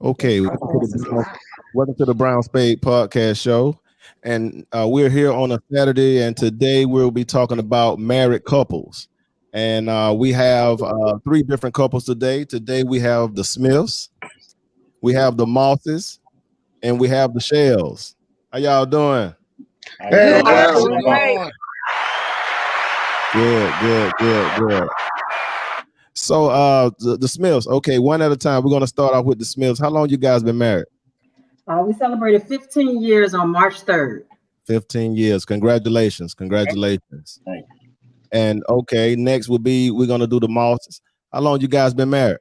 Okay, welcome to the Brown Spade Podcast Show, and we're here on a Saturday, and today we'll be talking about married couples, and we have three different couples today. Today we have the Smiths, we have the Mosses, and we have the Shells. How y'all doing? Hey, Good. how's it Doing going? great. Good. So the Smiths. Okay, one at a time. We're gonna start off with the Smiths. How long you guys been married? We celebrated 15 years on March 3rd. 15 years. Congratulations. Congratulations. Thank And okay, next will be we're gonna do the Mosses. How long you guys been married?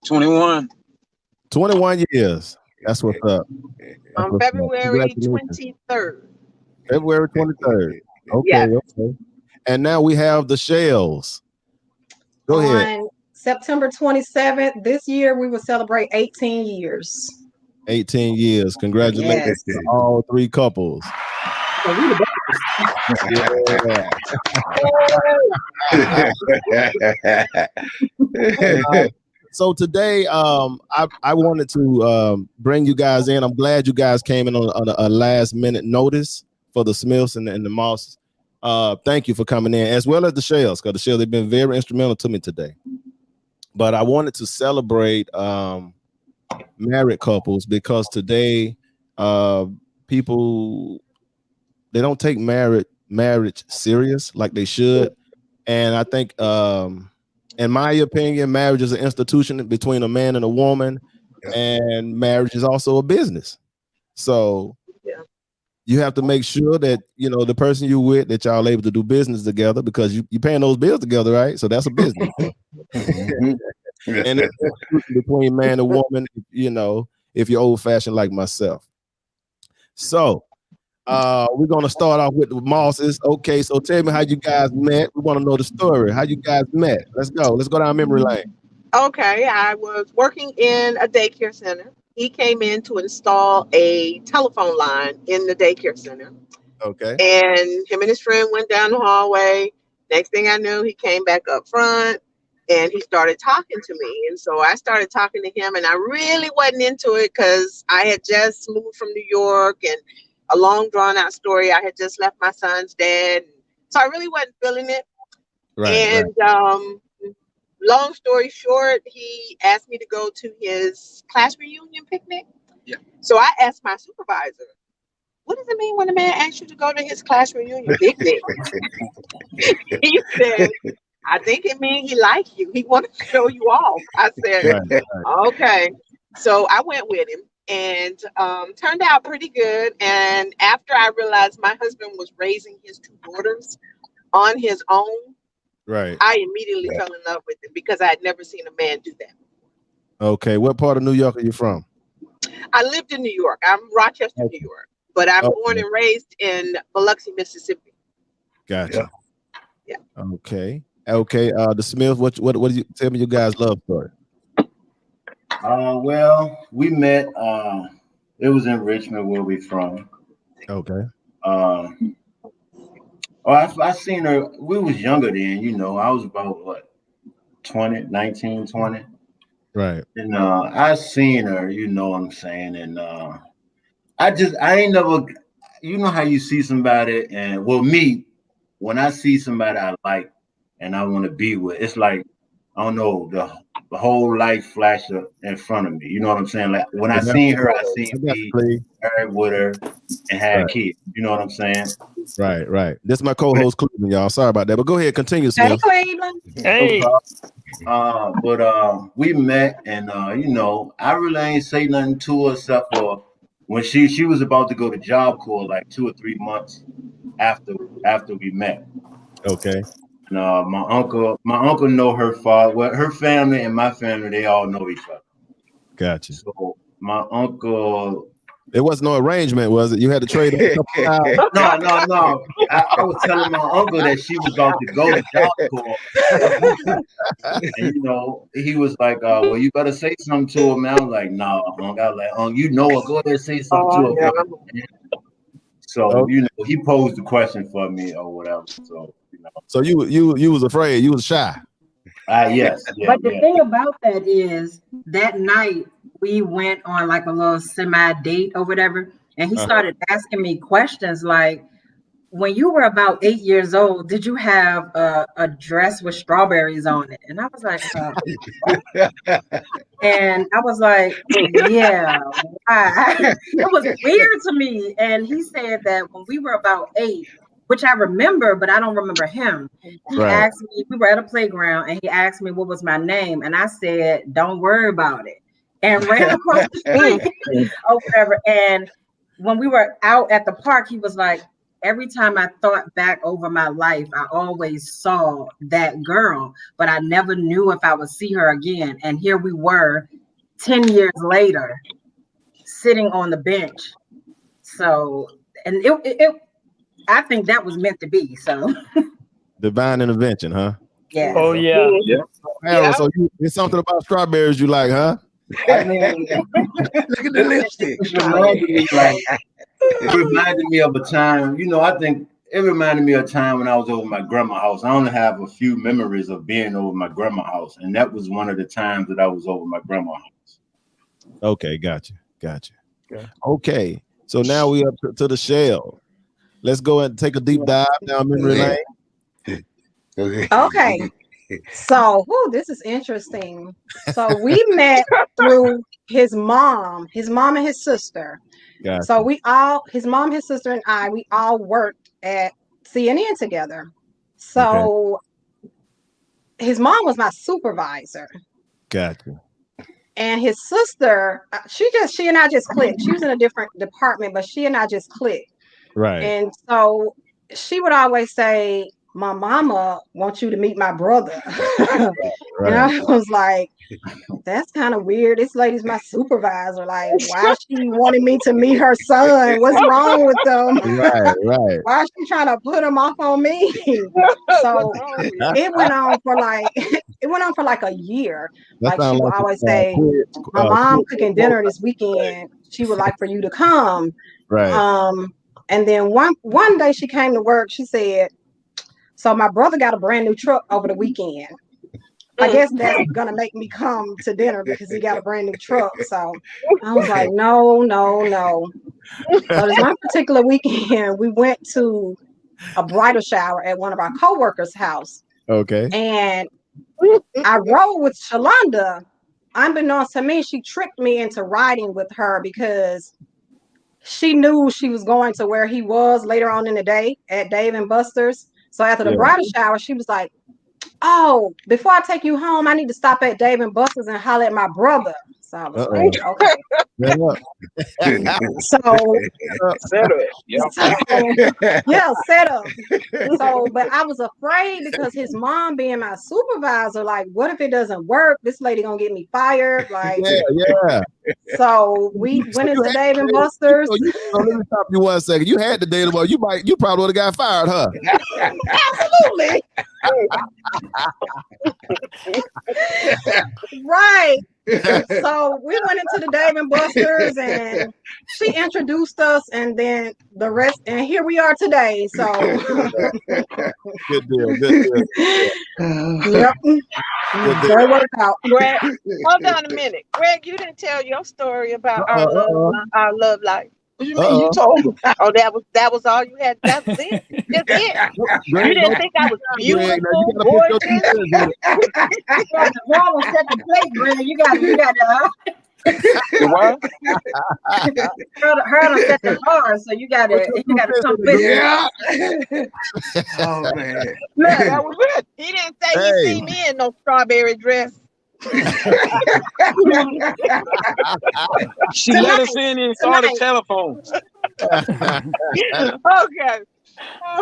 21. 21 years. That's what's up. That's On what's up. February Congratulations. 23rd. February 23rd. Okay, Yes. okay. And now we have the Shells. Go ahead. On September 27th, this year we will celebrate 18 years. 18 years. Congratulations Yes. to all three couples. So we the Yeah. So today, I wanted to bring you guys in. I'm glad you guys came in on a last minute notice for the Smiths and the Moss. Thank you for coming in, as well as the Shells, because the Shells, they've been very instrumental to me today. But I wanted to celebrate married couples because today, people, they don't take marriage serious like they should. And I think, in my opinion, marriage is an institution between a man and a woman, and marriage is also a business. So you have to make sure that, you know, the person you with, that y'all able to do business together, because you paying those bills together, right? So that's a business. And it's between man and woman, you know, if you're old fashioned like myself. So we're gonna start off with the Mosses. Okay, so tell me how you guys met. We want to know the story. How you guys met? Let's go down memory lane. Okay, I was working in a daycare center. He came in to install a telephone line in the daycare center. Okay. And him and his friend went down the hallway. Next thing I knew, he came back up front and he started talking to me. And so I started talking to him, and I really wasn't into it because I had just moved from New York, and a long drawn out story. I had just left my son's dad. So I really wasn't feeling it. Right. And long story short, he asked me to go to his class reunion picnic. Yeah. So I asked my supervisor, what does it mean when a man asks you to go to his class reunion picnic? He said, I think it means he likes you. He wants to show you off. I said, okay. So I went with him, and turned out pretty good. And after I realized my husband was raising his two daughters on his own, Right. I immediately fell in love with him because I had never seen a man do that. Okay. What part of New York are you from? I lived in New York. I'm Rochester, New York, but I'm born and raised in Biloxi, Mississippi. Gotcha. Yeah. Okay. The Smiths. What do you tell me your guys' love story? Well, we met. It was in Richmond, where we from. Okay. I seen her. We was younger then, you know. I was about what, 19, 20. Right. And I seen her, you know what I'm saying. And I ain't never, you know how you see somebody, and well, me, when I see somebody I like and I want to be with, it's like, I don't know, the whole life flashed up in front of me. You know what I'm saying? Like when I seen her, I seen me married with her and had kids. You know what I'm saying? Right. This is my co-host Cleveland, y'all. Sorry about that, but go ahead, continue, Hey, Smith. Cleveland. Hey. But we met, and you know, I really ain't say nothing to her except for when she was about to go to Job Corps like 2 or 3 months after we met. Okay. And my uncle know her father. Well, her family and my family, they all know each other. Gotcha. So my uncle. It was no arrangement, was it? You had to trade. No. I was telling my uncle that she was about to go to Job Corps. And you know, he was like, well, you better say something to her, man. I was like, nah, Unc. I was like, you know her, go ahead and say something to her. Yeah. So, you know, he posed the question for me or whatever. So, you know. So you was afraid, you was shy. Yes. But the thing about that is that night we went on like a little semi date or whatever, and he started asking me questions like, when you were about 8 years old, did you have a dress with strawberries on it? And I was like, and I was like, yeah, why? It was weird to me. And he said that when we were about 8, which I remember, but I don't remember him. He asked me, we were at a playground, and he asked me what was my name. And I said, don't worry about it. And ran across the street or whatever. And when we were out at the park, he was like, every time I thought back over my life, I always saw that girl, but I never knew if I would see her again. And here we were 10 years later, sitting on the bench. So, and I think that was meant to be. So, divine intervention, huh? yeah. Oh yeah. Harold, so there's something about strawberries you like, huh? I mean, Look at the lipstick. It reminded me of a time, I think it reminded me of a time when I was over my grandma's house. I only have a few memories of being over my grandma's house, and that was one of the times that I was over my grandma's house. Okay, gotcha. Okay, so now we up to the shell. Let's go and take a deep dive down memory lane. Okay. So, this is interesting. So we met through his mom and his sister. Gotcha. So his mom, his sister, and we all worked at CNN together. So his mom was my supervisor. Gotcha. And his sister, she and I just clicked. She was in a different department, but she and I just clicked. Right. And so she would always say, my mama wants you to meet my brother. And I was like, that's kind of weird. This lady's my supervisor. Like, why is she wanting me to meet her son? What's wrong with them? Right. Why is she trying to put him off on me? So it went on for like a year. That Like she would always say, my mom cooking dinner this weekend. She would like for you to come. Right. And then one day she came to work. She said, so my brother got a brand new truck over the weekend. I guess that's gonna make me come to dinner because he got a brand new truck. So I was like, no. So this one particular weekend, we went to a bridal shower at one of our coworkers' house. Okay. And I rode with Shalonda. Unbeknownst to me, she tricked me into riding with her because she knew she was going to where he was later on in the day at Dave and Buster's. So after the bridal shower, she was like, oh, before I take you home, I need to stop at Dave and Buster's and holler at my brother. So I was like, okay. Set up. So, but I was afraid because his mom being my supervisor, like, what if it doesn't work? This lady gonna get me fired. Like, So we went into Dave and Buster's. So let me stop you 1 second. You had the data, but you probably would have got fired, huh? Absolutely. Right. So we went into the Dave and Buster's and she introduced us, and then the rest, and here we are today. So Good deal. Yep. That worked out. Greg, hold on a minute. Greg, you didn't tell your story about our love life. What you mean? You told me. Oh, that was all you had. That was it. Just it. You didn't think I was beautiful, gorgeous. Wrong with set the plate, Greg. You got What? her to set the bar, so you got to come with it. Yeah. Oh man. Look, that was it. He didn't say he see me in no strawberry dress. She let us in and saw the telephone. Okay.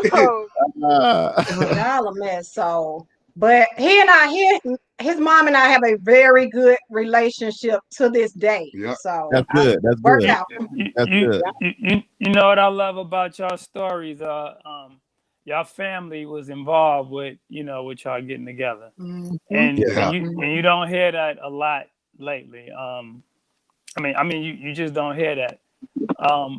Oh. Y'all a mess. So, but his mom and I have a very good relationship to this day. Yep. So That's good. That's worked good. out. That's good. You know what I love about y'all stories? Y'all family was involved with with y'all getting together, and you don't hear that a lot lately. You just don't hear that.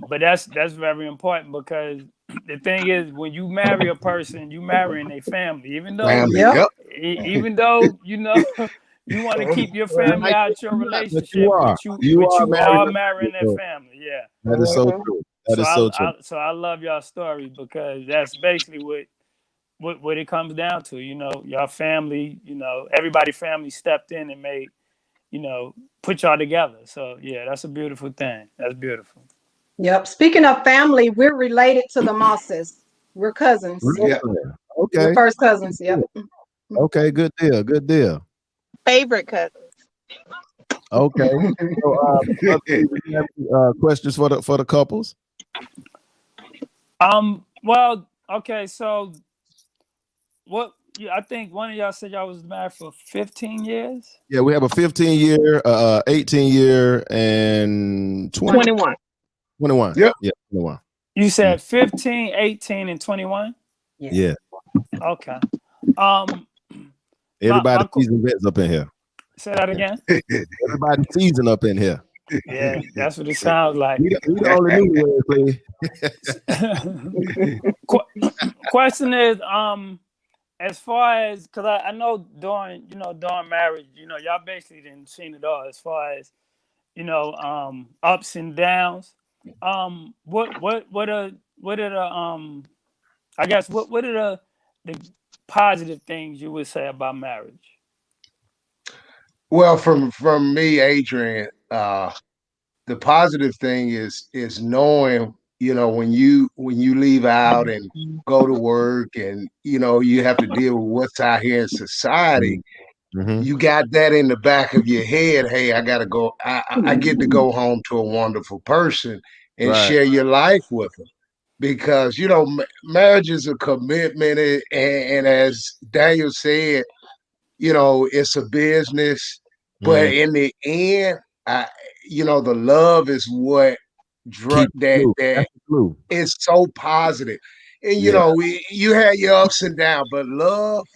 But that's very important, because the thing is, when you marry a person, you marrying a family, even though You want to keep your family out your relationship, are. but You are married. marrying that family. Yeah. That is so true. That is so true. So I love y'all story because that's basically what it comes down to. You know, y'all family. You know, everybody family stepped in and made, you know, put y'all together. So yeah, that's a beautiful thing. That's beautiful. Yep. Speaking of family, we're related to the Mosses. We're cousins. Yeah. Okay. We're first cousins. Yep. Okay. Good deal. Good deal. Favorite cousins. Okay. So, questions for the couples? Well, okay. So, what? I think one of y'all said y'all was married for 15 years. Yeah, we have a 15-year, 18-year, and 21. 21. Yep. Yeah, 21. You said 15, 18, and 21. Yeah. Okay. Everybody seasoned vets up in here. Say that again. Everybody seasoned up in here. Yeah, that's what it sounds like. We the only new Question is, as far as, because I know during marriage, y'all basically didn't seen it all as far as, ups and downs. What are the I guess what are the positive things you would say about marriage? Well, from me, Adrian, the positive thing is knowing, when you leave out and go to work and you have to deal with what's out here in society. Mm-hmm. You got that in the back of your head. Hey, I gotta go. I get to go home to a wonderful person and share your life with them, because marriage is a commitment, and as Daniel said, it's a business. But in the end, the love is what that is so positive. And you had your ups and downs, but love,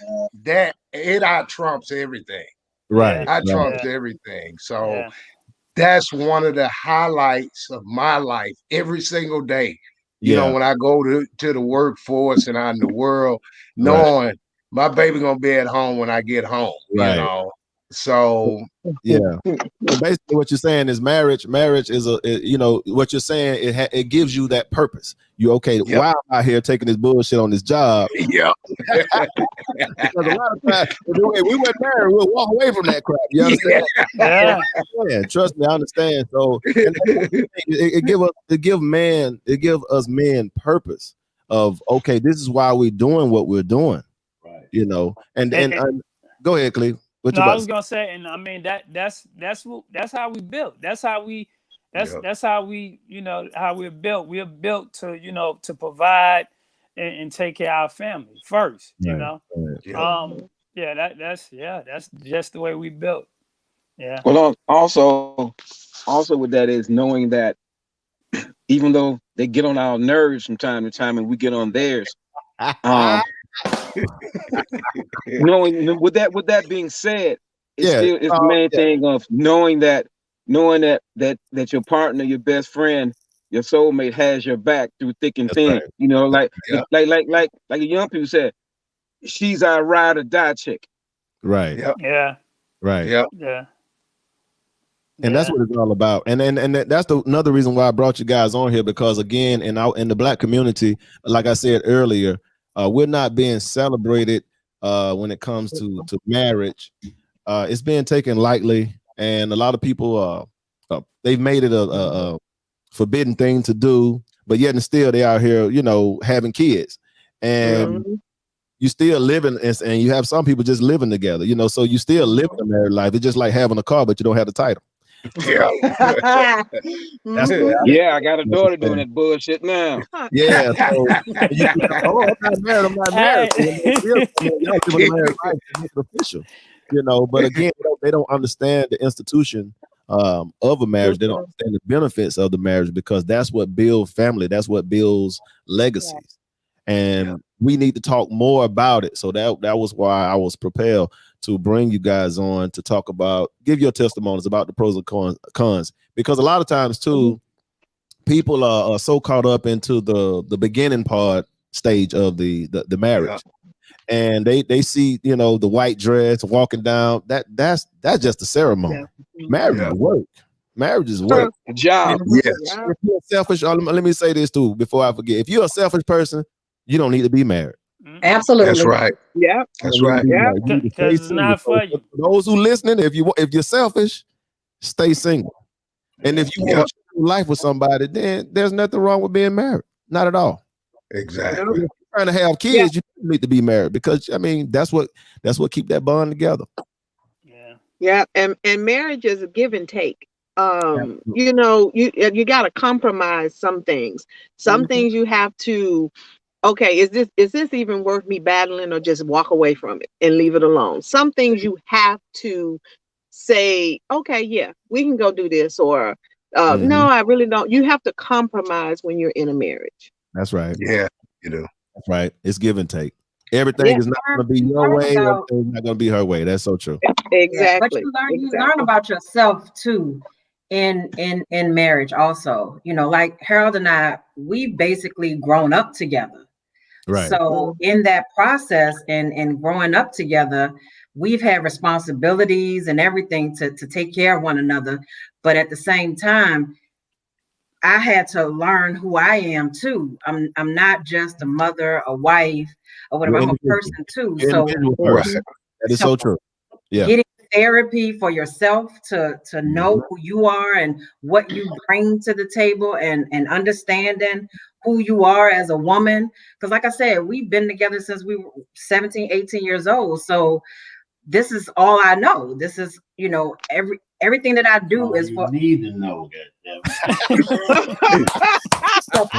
that it out trumps everything. Right. I trumps everything. So that's one of the highlights of my life every single day. When I go to the workforce and out in the world, knowing my baby gonna be at home when I get home. So So basically what you're saying is marriage is what you're saying, it gives you that purpose. You why am I here taking this bullshit on this job? Yeah. Because a lot of times if we went married, we'll walk away from that crap. You understand? Yeah, trust me, I understand. So it give us men purpose of this is why we're doing what we're doing. Right. And go ahead, Cleve. No, I was gonna say, and I mean that's how we built. That's how we how we're built. We're built to to provide and take care of our family first. That's just the way we built. Yeah. Well, also with that is knowing that even though they get on our nerves from time to time and we get on theirs, knowing with that being said, it's the main thing of knowing that your partner, your best friend, your soulmate has your back through thick and thin. Right. Like the young people said, she's our ride or die chick. Right. Yep. Yeah. Right. Yep. Yeah. And that's what it's all about. And that's another reason why I brought you guys on here, because again, in the Black community, like I said earlier, we're not being celebrated when it comes to marriage. It's being taken lightly, and a lot of people they've made it a forbidden thing to do, but yet and still they out here, having kids, and you still living, and you have some people just living together, so you still living a married life. It's just like having a car, but you don't have the title. Yeah, I got a daughter doing that bullshit now. Yeah, so I'm not married. Y'all living a married life to make it official, But again, they don't understand the institution of a marriage. They don't understand the benefits of the marriage, because that's what builds family. That's what builds legacies, and we need to talk more about it. So that was why I was propelled to bring you guys on to talk about, give your testimonies about the pros and cons, because a lot of times too, people are so caught up into the beginning part stage of the marriage, and they see, you know, the white dress walking down. That's just a ceremony. Marriage is work. Marriage is work. Job. Yes. If you're selfish, let me say this too before I forget. If you're a selfish person, you don't need to be married. Absolutely. That's right. Yeah. That's right. Yeah. Because it's not for you. Those who listening, if you're selfish, stay single. And if you want to share life with somebody, then there's nothing wrong with being married. Not at all. Exactly. If you're trying to have kids, you don't need to be married, because I mean that's what keep that bond together. Yeah, and marriage is a give and take. You know, you got to compromise some things. Some things you have to. Okay, is this even worth me battling, or just walk away from it and leave it alone? Some things you have to say, okay, yeah, we can go do this, or no, I really don't. You have to compromise when you're in a marriage. That's right. Yeah, you do. That's right. It's give and take. Everything is not going to be your way. Everything's not going to be her way. That's so true. Exactly. But you learn about yourself too in marriage also. You know, like Harold and I, we basically grown up together. Right. So in that process and growing up together, we've had responsibilities and everything to take care of one another. But at the same time, I had to learn who I am too. I'm not just a mother, a wife, or whatever. I'm a person too. So that is so true. Yeah. Getting therapy for yourself to know who you are and what you bring to the table, and understanding who you are as a woman. Because like I said, we've been together since we were 17, 18 years old. So this is all I know. This is, you know, everything that I do is for. You need to know So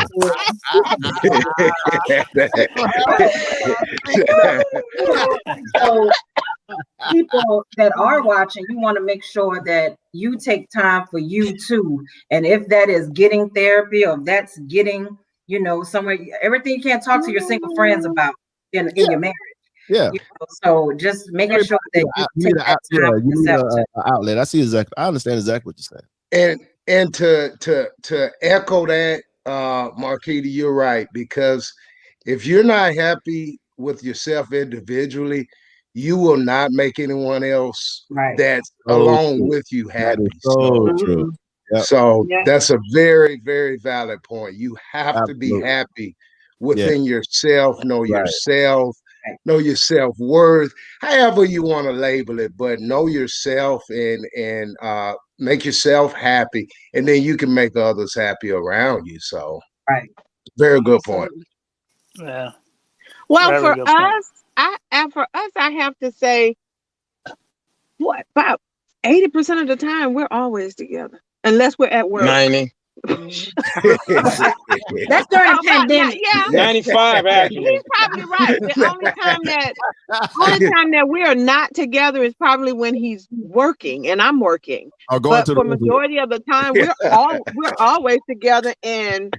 people that are watching, you want to make sure that you take time for you too. And if that is getting therapy, or if that's getting, you know, somewhere, everything you can't talk to your single friends about in your marriage. Yeah. You know, so just making sure that you take that time for yourself too. Outlet. I understand exactly what you're saying. And to echo that, Marquita, you're right, because if you're not happy with yourself individually, you will not make anyone else that's along with you happy. So true. Yep. So that's a very, very valid point. You have to be happy within yourself, know yourself, know your self-worth, however you want to label it, but know yourself and make yourself happy, and then you can make others happy around you. So very good point. Yeah. Well, for us, I have to say, what, about 80% of the time we're always together, unless we're at work. 90. That's during the pandemic. 95 actually. He's probably right. The only time that we are not together is probably when he's working and I'm working. But for majority of the time, we're always together, and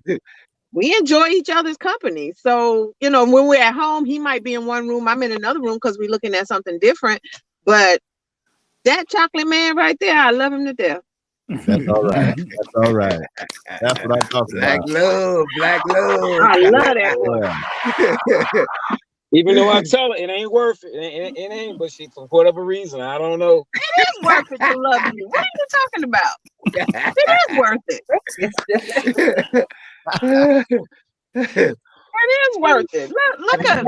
we enjoy each other's company. So, you know, when we're at home, he might be in one room, I'm in another room because we're looking at something different. But that chocolate man right there, I love him to death. That's all right. That's all right. That's what I'm talking about. Black love. I love that one. Even though I tell her it ain't worth it. It ain't, but she, for whatever reason, I don't know. It is worth it to love you. What are you talking about? It is worth it. It is worth it. Look at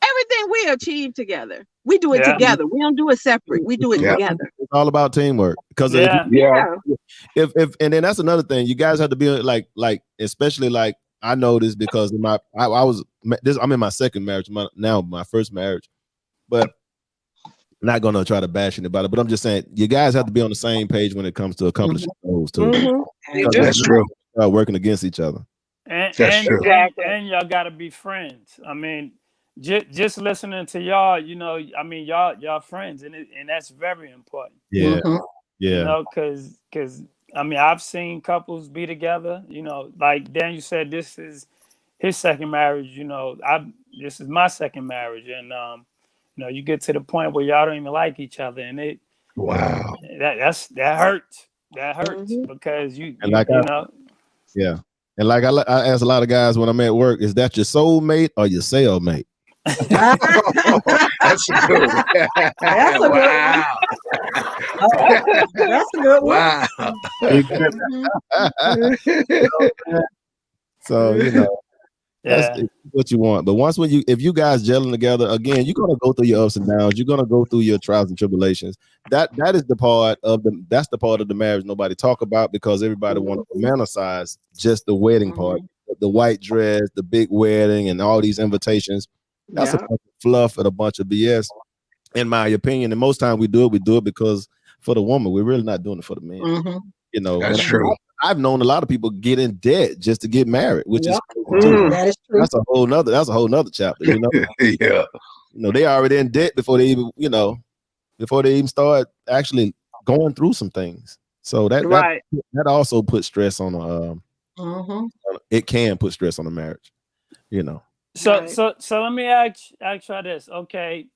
everything we achieve together. We do it together. We don't do it separate. We do it together. It's all about teamwork. Because if and then that's another thing. You guys have to be like especially like I know this because I'm in my second marriage now, my first marriage, but I'm not gonna try to bash anybody. But I'm just saying you guys have to be on the same page when it comes to accomplishing goals too. That's true. Working against each other. And y'all gotta be friends. I mean, just listening to y'all, you know, I mean, y'all friends, and that's very important. Yeah, You know, because I mean, I've seen couples be together. You know, like Daniel said, this is his second marriage. You know, this is my second marriage, and you know, you get to the point where y'all don't even like each other, and that hurts. That hurts because you know. Yeah. And like I ask a lot of guys when I'm at work, is that your soulmate or your cellmate? That's a good one. That's a Wow. That's a good one. Wow. So that's what you want. But if you guys gelling together again, you're gonna go through your ups and downs. You're gonna go through your trials and tribulations. That is the part of the marriage nobody talk about, because everybody want to romanticize just the wedding part, the white dress, the big wedding, and all these invitations. That's a bunch of fluff and a bunch of BS, in my opinion. And most times we do it because for the woman. We're really not doing it for the man. That's true. I've known a lot of people get in debt just to get married, which is that is true. That's a whole nother chapter. Yeah. They already in debt before they even start actually going through some things. So that also puts stress on it can put stress on a marriage. So let me ask you this. Okay.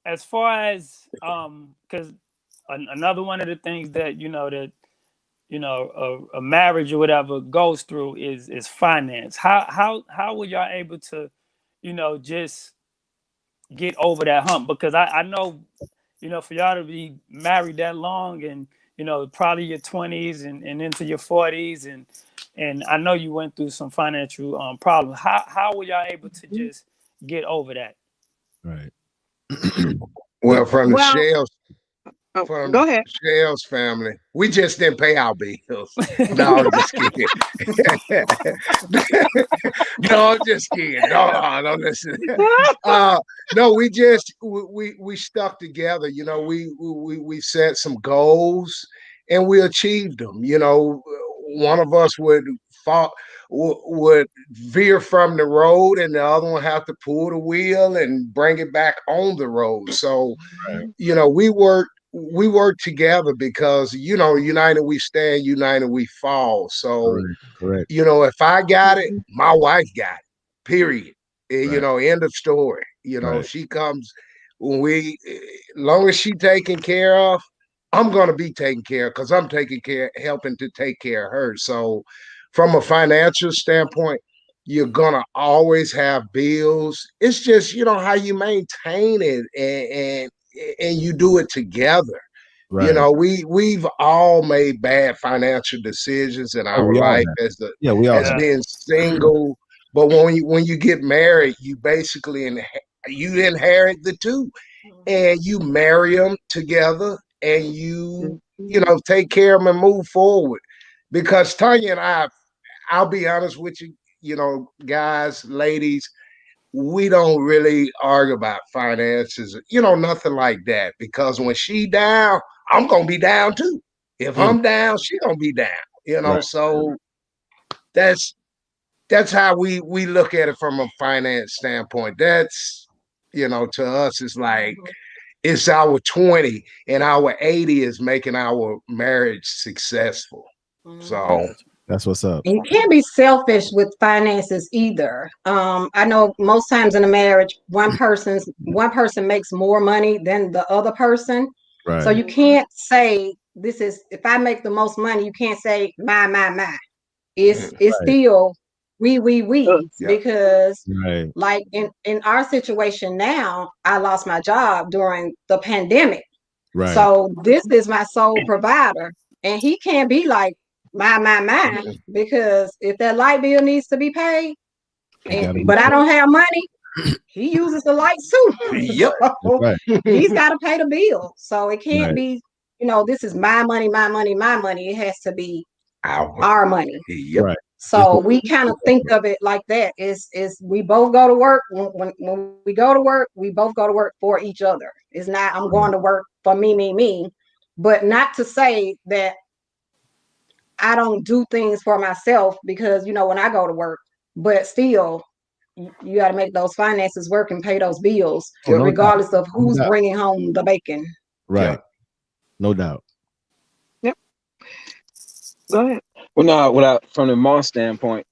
As far as because another one of the things that a marriage or whatever goes through is finance. How were y'all able to, just get over that hump? Because I know, for y'all to be married that long and, probably your 20s and into your 40s and I know you went through some financial problems. How were y'all able to just get over that? Right. Well, from the Shells. Go ahead. Shells family, we just didn't pay our bills. No, I'm just kidding. No, I'm just kidding. No, listen. No, we stuck together. We set some goals and we achieved them. One of us would veer from the road and the other one have to pull the wheel and bring it back on the road. So, we work together because, united we stand, united we fall. So, correct. If I got it, my wife got it, period. End of story. She comes when long as she taken care of, I'm going to be taken care of because I'm helping to take care of her. So from a financial standpoint, you're going to always have bills. It's just, how you maintain it and you do it together. Right. We've all made bad financial decisions in our life as being single. But when you get married, you basically inherit the two, and you marry them together, and you take care of them and move forward. Because Tanya and I'll be honest with you, guys, ladies, we don't really argue about finances, nothing like that. Because when she down, I'm gonna be down too. If I'm down, she gonna be down. Right. So that's how we look at it from a finance standpoint. That's to us, it's like it's our 20 and our 80 is making our marriage successful. So that's what's up. And you can't be selfish with finances either. I know most times in a marriage, one person makes more money than the other person. Right. So you can't say if I make the most money, you can't say my. It's still we because like in our situation now, I lost my job during the pandemic. Right. So this is my sole provider, and he can't be like my, because if that light bill needs to be paid, but I don't have money, he uses the lights too. Yep. So he's got to pay the bill. So it can't be, this is my money. It has to be our money. Yep. Right. So we kind of think of it like that. Is we both go to work. When we go to work, we both go to work for each other. It's not I'm going to work for me. But not to say that I don't do things for myself, because when I go to work, but still you got to make those finances work and pay those bills, regardless of who's bringing home the bacon. Right. Yeah. No doubt. Yep. Go ahead. Well, from the Moss standpoint,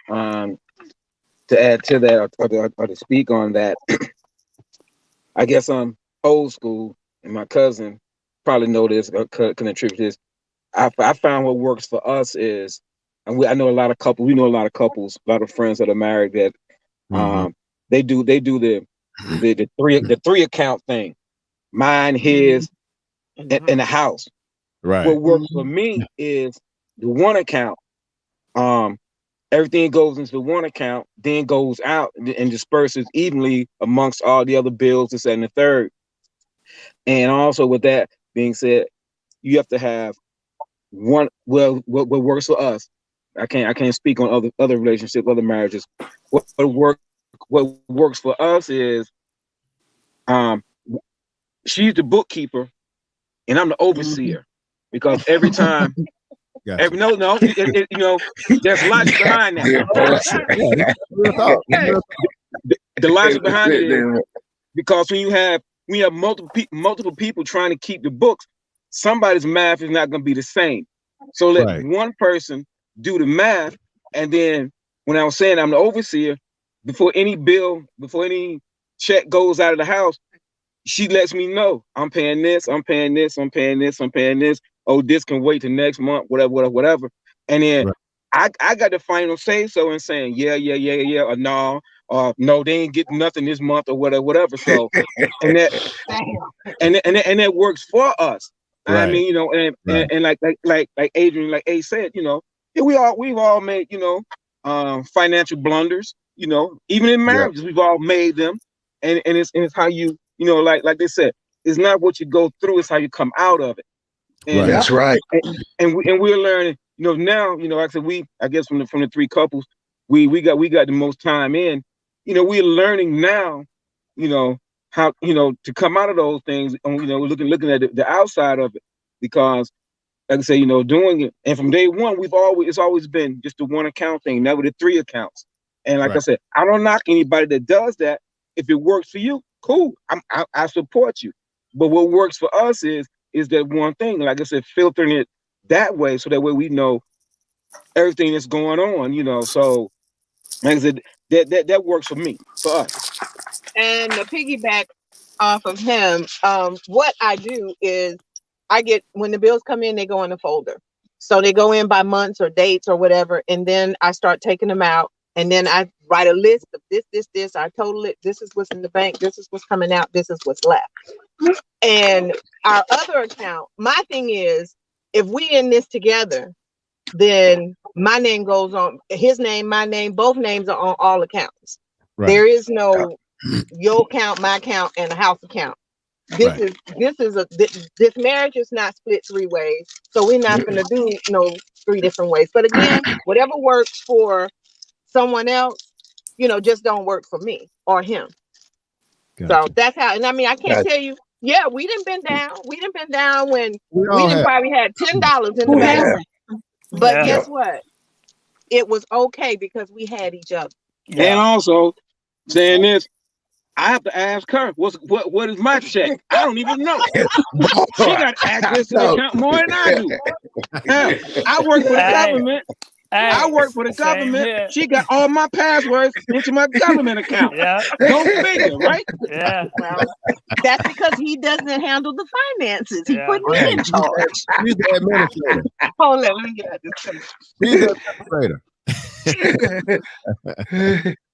to add to that or to speak on that, I guess I'm old school, and my cousin probably know this or can attribute this. I found what works for us is, and I know a lot of couples. We know a lot of couples, a lot of friends that are married that they do the three account thing, mine, his, and the house. Right. What works for me is the one account. Everything goes into the one account, then goes out and disperses evenly amongst all the other bills, this and the third. And also, with that being said, you have to have one. Well, what works for us? I can't speak on other relationships, other marriages. What works for us is, she's the bookkeeper, and I'm the overseer, because every time. Gotcha. No, you know, there's logic behind that. The logic behind it is because when you have multiple people trying to keep the books, somebody's math is not going to be the same. So let one person do the math, and then when I was saying I'm the overseer, before any check goes out of the house, she lets me know I'm paying this, I'm paying this, I'm paying this, I'm paying this. Oh, this can wait till next month, whatever. And then I got the final say so in saying yeah, or no, they ain't getting nothing this month or whatever. So and that works for us. Right. I mean, you know, and like Adrian, like A said, you know, we've all made, you know, financial blunders, you know, even in marriages, we've all made them. And it's how you know, like they said, it's not what you go through, it's how you come out of it. And, that's right. And we're learning, you know, now, you know, like I said, I guess from the three couples, we got the most time in, you know, we're learning now, you know, how, you know, to come out of those things, and, you know, looking at the outside of it, because like I say, you know, doing it. And from day one, it's always been just the one account thing, never the three accounts. And like I said, I don't knock anybody that does that. If it works for you, cool. I support you. But what works for us is that one thing, like I said, filtering it that way, so that way we know everything that's going on, you know. So like I said, that works for me, for us. And to piggyback off of him, what I do is I get, when the bills come in, they go in a folder. So they go in by months or dates or whatever, and then I start taking them out, and then I write a list of this, I total it, this is what's in the bank, this is what's coming out, this is what's left. And our other account, my thing is, if we in this together, then my name goes on, his name, my name, both names are on all accounts. Right. There is no your account, my account, and a house account. This marriage is not split three ways, so we're not going to do no three different ways. But again, whatever works for someone else, you know, just don't work for me or him. Gotcha. So that's how. And I mean, I can't tell you. Yeah, we done been down. We done been down when we done probably had $10 in the bank. But guess what? It was okay because we had each other. Yeah. And also saying this, I have to ask her, what is my check? I don't even know. She got access to the account more than I do. I work for the government. I work for the government. Here. She got all my passwords into my government account. Yeah. Go figure, right? Yeah. Well, that's because he doesn't handle the finances. He put me in charge. He's the administrator. Hold on, let me get at this. He's the administrator.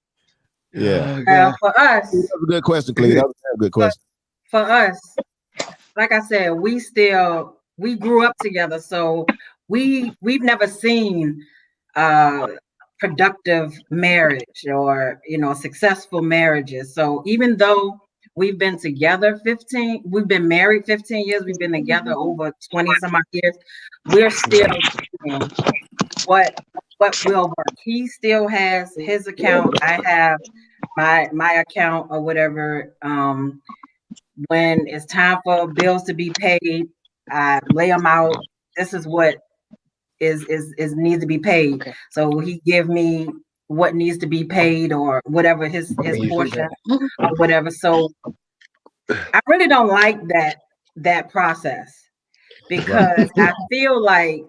Yeah. For us, that was a good question, Cleve. That was a good question. For us, like I said, we grew up together, so we've never seen productive marriage or, you know, successful marriages. So even though we've been together we've been married 15 years, we've been together over 20 some odd years, we're still doing what will work. He still has his account, I have my account or whatever. When it's time for bills to be paid, I lay them out. This is what is needs to be paid. Okay. So he give me what needs to be paid or whatever his portion or whatever. So I really don't like that process, because I feel like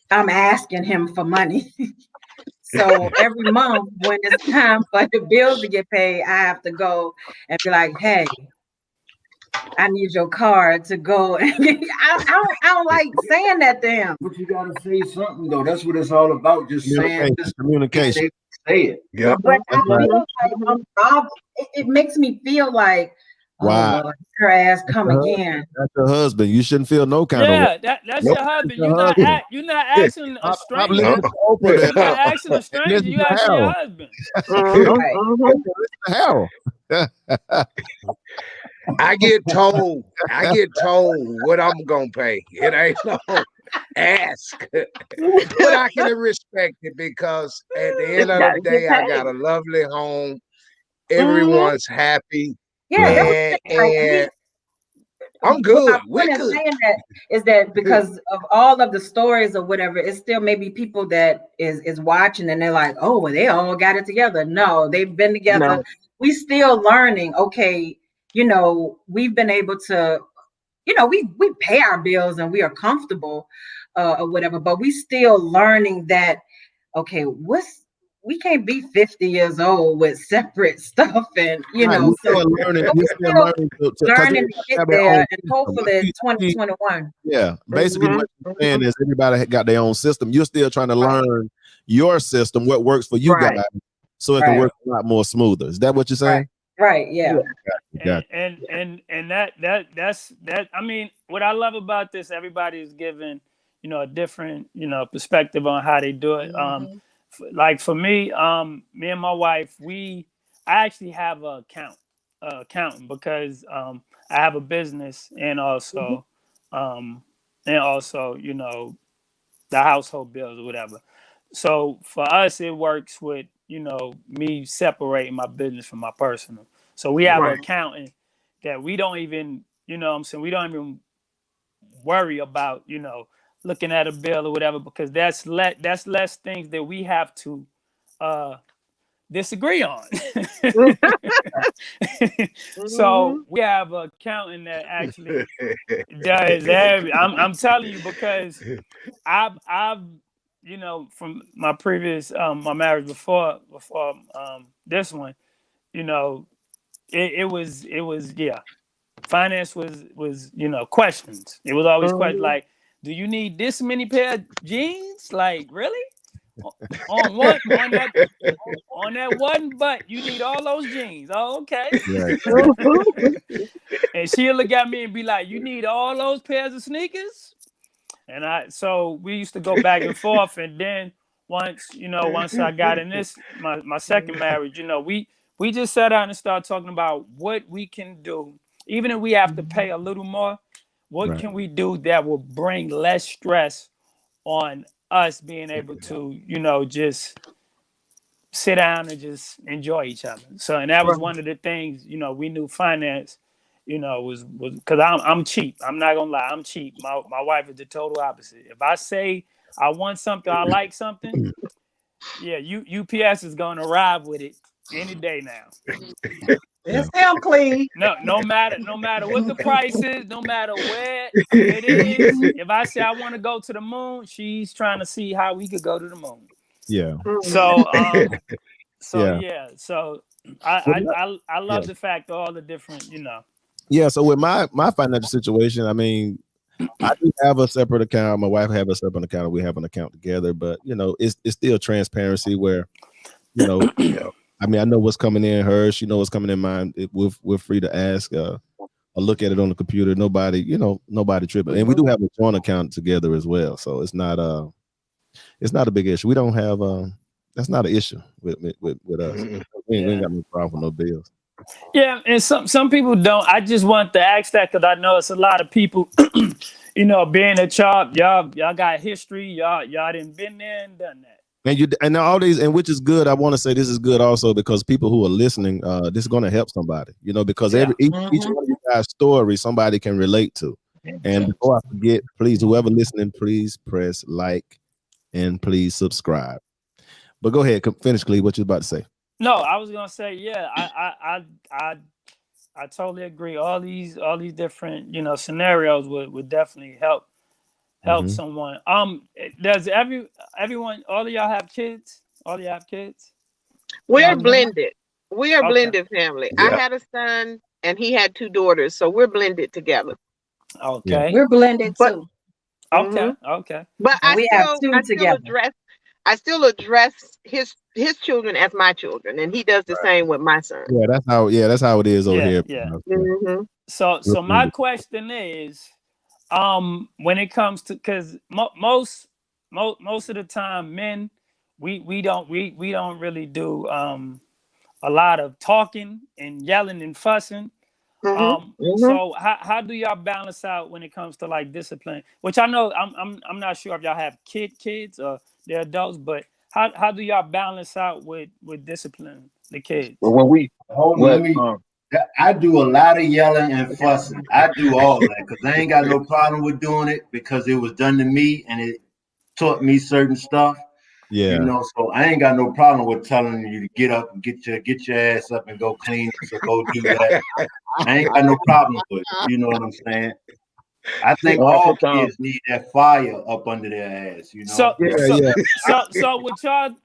I'm asking him for money. So every month when it's time for the bills to get paid, I have to go and be like, hey, I need your card to go. I don't like saying that to him. But you gotta say something though. That's what it's all about. Just saying this communication. say it. Yeah. But I feel like it makes me feel like, Wow. oh Lord, her ass come again. That's your husband. You shouldn't feel no kind of way. That's Nope. your husband. Your husband. You're not asking a Stop stranger. listening to Oprah. You're not asking a stranger. Listen You to asking your Harold. husband. Listen to Harold. I get told what I'm gonna pay. It ain't no ask. But I can respect it because at the end of the day, I got a lovely home. Everyone's happy. Yeah, and I'm good. What I'm saying that is that because of all of the stories or whatever, it's still maybe people that is watching and they're like, oh, well, they all got it together. No, they've been together. No. We still learning. Okay, you know, we've been able to, you know, we pay our bills and we are comfortable or whatever, but we still learning that, okay, we can't be 50 years old with separate stuff, and you know, so learning to get there, and hopefully 2021. Yeah, basically what you're saying is everybody got their own system. You're still trying to learn your system, what works for you guys, so it can work a lot more smoother. Is that what you're saying? Right. Yeah. And that's I mean, what I love about this, everybody is giving, you know, a different, you know, perspective on how they do it. Like for me, me and my wife, I actually have an accountant because I have a business and also you know, the household bills or whatever. So for us, it works with, you know, me separating my business from my personal. So we have an accountant that we don't even, you know what I'm saying, we don't even worry about, you know, looking at a bill or whatever, because that's less things that we have to disagree on. So we have an accountant that actually does I'm telling you, because I've you know, from my previous my marriage before this one, you know, it was finance was you know, questions. It was always questions like, do you need this many pair of jeans? Like, really? On that one butt, you need all those jeans. Oh, okay. And she'll look at me and be like, you need all those pairs of sneakers? And so we used to go back and forth. And then once I got in this, my second marriage, you know, we just sat down and started talking about what we can do. Even if we have to pay a little more, what can we do that will bring less stress on us being able to, you know, just sit down and just enjoy each other. So, and that was one of the things, you know, we knew finance, you know, was because I'm cheap. I'm not gonna lie, I'm cheap. My wife is the total opposite. If I say I want something, I like something, yeah, UPS is gonna arrive with it any day now. It's him, Cleve. No matter what the price is, no matter where it is. If I say I want to go to the moon, she's trying to see how we could go to the moon. Yeah. So So I love the fact of all the different, you know. Yeah. So with my financial situation, I mean, I do have a separate account. My wife have a separate account. We have an account together, but you know, it's still transparency where, you know, I mean, I know what's coming in hers. She knows what's coming in mine. We're free to ask or look at it on the computer. Nobody tripping. And we do have a joint account together as well. So it's not a big issue. We don't have that's not an issue with us. We ain't got no problem with no bills. Yeah, and some people don't. I just want to ask that because I know it's a lot of people, you know, being a child, y'all got history, y'all done been there and done that. And all these, and which is good. I want to say this is good also because people who are listening, this is going to help somebody, you know, because each one of you guys' story somebody can relate to. And before I forget, please, whoever listening, please press like and please subscribe. But go ahead, finish, Cleve, what you about to say. No, I was gonna say, yeah, I totally agree. All these different, you know, scenarios would definitely help someone. Does everyone, all of y'all have kids? All of y'all have kids? We're blended. We are blended family. Yeah. I had a son and he had 2 daughters, so we're blended together. Okay. We're blended too. Okay. Okay. But I still I still address his children as my children, and he does the same with my son. Yeah, that's how it is over here. Yeah. Mm-hmm. So my question is, when it comes to, because most of the time men, we don't really do a lot of talking and yelling and fussing. So how do y'all balance out when it comes to like discipline? Which I know I'm not sure if y'all have kids or they're adults, but how do y'all balance out with discipline the kids? Well, I do a lot of yelling and fussing. I do all that because I ain't got no problem with doing it because it was done to me and it taught me certain stuff. Yeah, you know, so I ain't got no problem with telling you to get up and get your ass up and go clean. So go do that. I ain't got no problem with it. You know what I'm saying? I think all kids need that fire up under their ass. You know. So with y'all,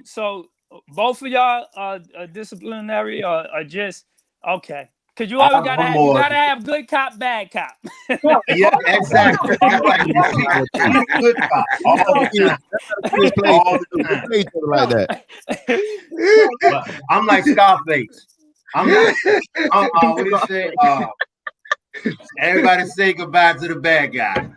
so both of y'all are disciplinary or just okay? Because you always gotta have good cop, bad cop. Yeah, exactly. Good cop all the time. Like that. But I'm like Scarface. I'm like, what do you say? Everybody say goodbye to the bad guy.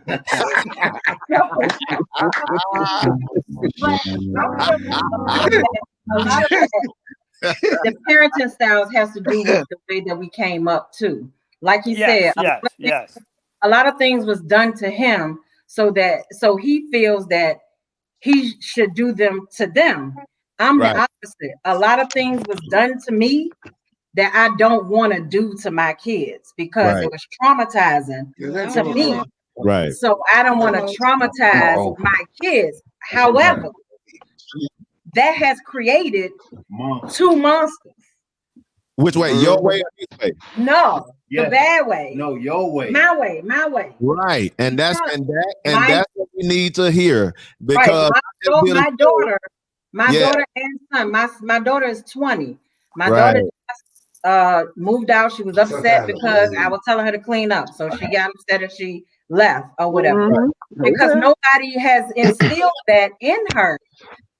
The parenting styles has to do with the way that we came up too. Like he said, a lot of things was done to him so he feels that he should do them to them. I'm the opposite. A lot of things was done to me that I don't want to do to my kids because it was traumatizing to me. Right. So I don't want to traumatize my kids. However, that has created two monsters. Which way? Your way or his way? No, the bad way. No, your way. My way. Right. And that's what we need to hear. Because my daughter and son. My daughter is 20. My daughter moved out. She was upset because I was telling her to clean up. So she got upset and she left or whatever. Because nobody has instilled that in her.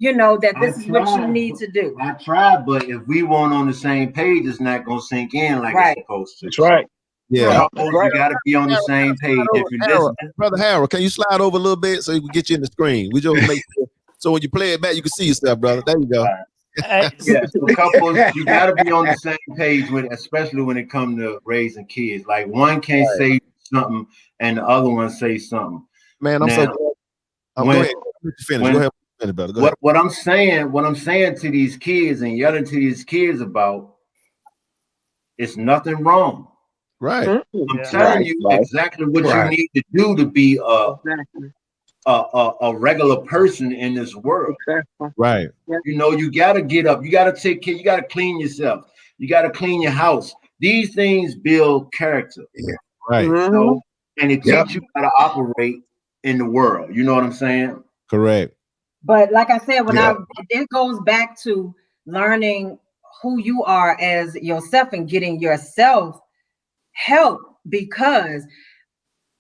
You know that this is what you need to do. I tried, but if we weren't on the same page, it's not gonna sink in like it's supposed to. That's right. Yeah, you gotta be on the same page if you're listening. Brother Harold, can you slide over a little bit so we can get you in the screen? We just make sure so when you play it back, you can see yourself, brother. There you go. Yeah, so couples, you gotta be on the same page with, especially when it comes to raising kids. Like one can't say something and the other one say something. Man, I'm so glad. Go ahead. Finish. Go ahead. What I'm saying to these kids and yelling to these kids about, it's nothing wrong. Right. I'm telling you exactly what you need to do to be a regular person in this world. Right. You know, you gotta get up, you gotta take care, you gotta clean yourself, you gotta clean your house. These things build character. Yeah. Right. You know? And it teaches you how to operate in the world. You know what I'm saying? Correct. But like I said, it goes back to learning who you are as yourself and getting yourself help, because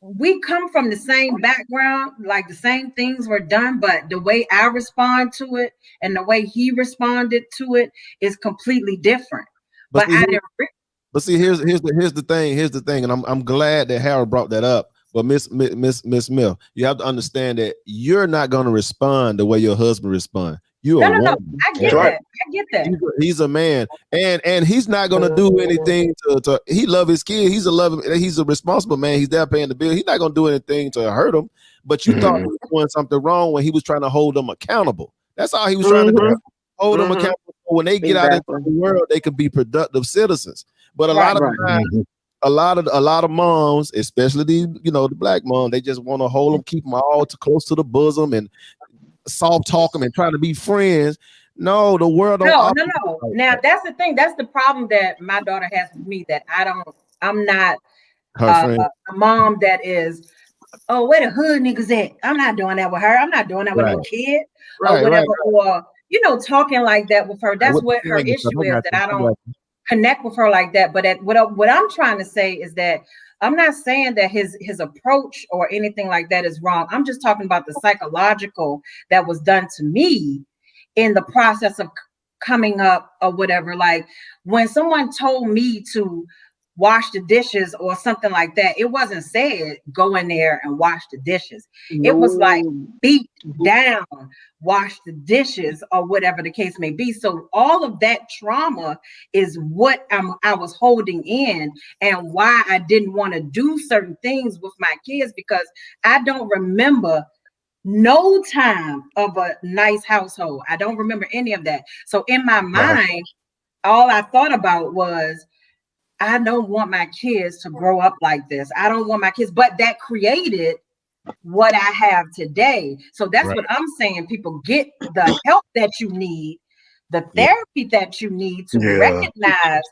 we come from the same background, like the same things were done, but the way I respond to it and the way he responded to it is completely different. But see, here's the thing, and I'm glad that Harold brought that up. But Miss Mill, you have to understand that you're not going to respond the way your husband responds. No. I get that. I get that. He's a man, and he's not going to do anything to. He love his kid. He's a responsible man. He's there paying the bill. He's not going to do anything to hurt him. But you thought he was doing something wrong when he was trying to hold them accountable. That's all he was trying to do. Hold them accountable. When they get out into the world, they can be productive citizens. But a lot of times. A lot of moms, especially the black mom, they just want to hold them, keep them all too close to the bosom and soft talk them and try to be friends. No, the world don't. No. Now that's the thing. That's the problem that my daughter has with me. That I'm not a mom that is. Oh, where the hood niggas at? I'm not doing that with her. I'm not doing that with no kid or whatever. Or talking like that with her. That's what her issue is. That I don't connect with her like that. But what I'm trying to say is that I'm not saying that his approach or anything like that is wrong. I'm just talking about the psychological that was done to me in the process of coming up or whatever. Like when someone told me to wash the dishes or something like that, it wasn't said go in there and wash the dishes. It was like beat down, wash the dishes or whatever the case may be. So all of that trauma is what I was holding in, and why I didn't want to do certain things with my kids, because I don't remember no time of a nice household. I don't remember any of that. So in my mind, all I thought about was, I don't want my kids to grow up like this. I don't want my kids, but that created what I have today. So that's what I'm saying. People, get the help that you need, the therapy that you need to recognize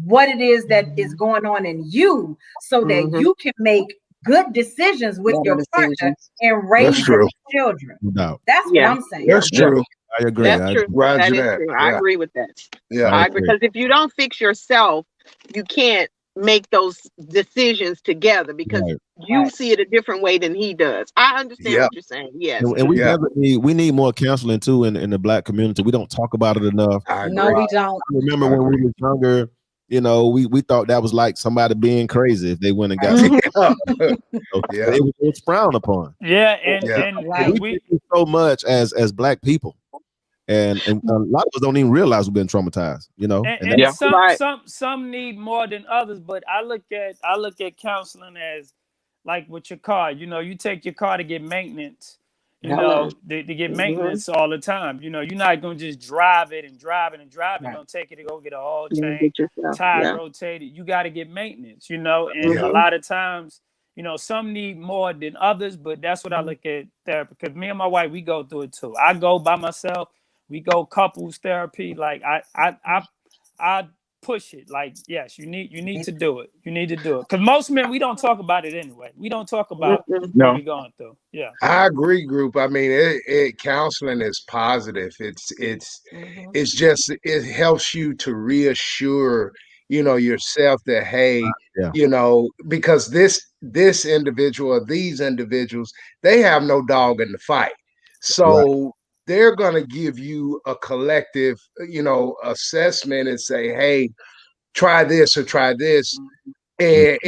what it is that is going on in you, so that you can make good decisions with your partner and raise your children. No. That's what I'm saying. That's true. I agree. That's true. That is true. I agree with that. I agree. Because if you don't fix yourself, you can't make those decisions together, because you see it a different way than he does. I understand what you're saying. Yes. And we need more counseling too in the Black community. We don't talk about it enough. No, we don't. I remember when we were younger, you know, we thought that was like somebody being crazy if they went and got it was frowned upon. Yeah, and we do so much as Black people. And a lot of us don't even realize we've been traumatized, you know. And some need more than others, but I look at counseling as like with your car. You know, you take your car to get maintenance. You know, they get maintenance all the time. You know, you're not gonna just drive it and drive it and drive it. You're gonna take it to go get an oil change, tire rotated. You got to get maintenance. You know, and a lot of times, you know, some need more than others. But that's what I look at therapy. Because me and my wife, we go through it too. I go by myself. We go couples therapy. Like I push it. Like, yes, you need to do it. You need to do it. Because most men, we don't talk about it anyway. We don't talk about what we're going through. Yeah. I agree, group. I mean, counseling is positive. It's just, it helps you to reassure, you know, yourself that, hey, you know, because this individual or these individuals, they have no dog in the fight. So they're going to give you a collective, you know, assessment and say, hey, try this or try this. And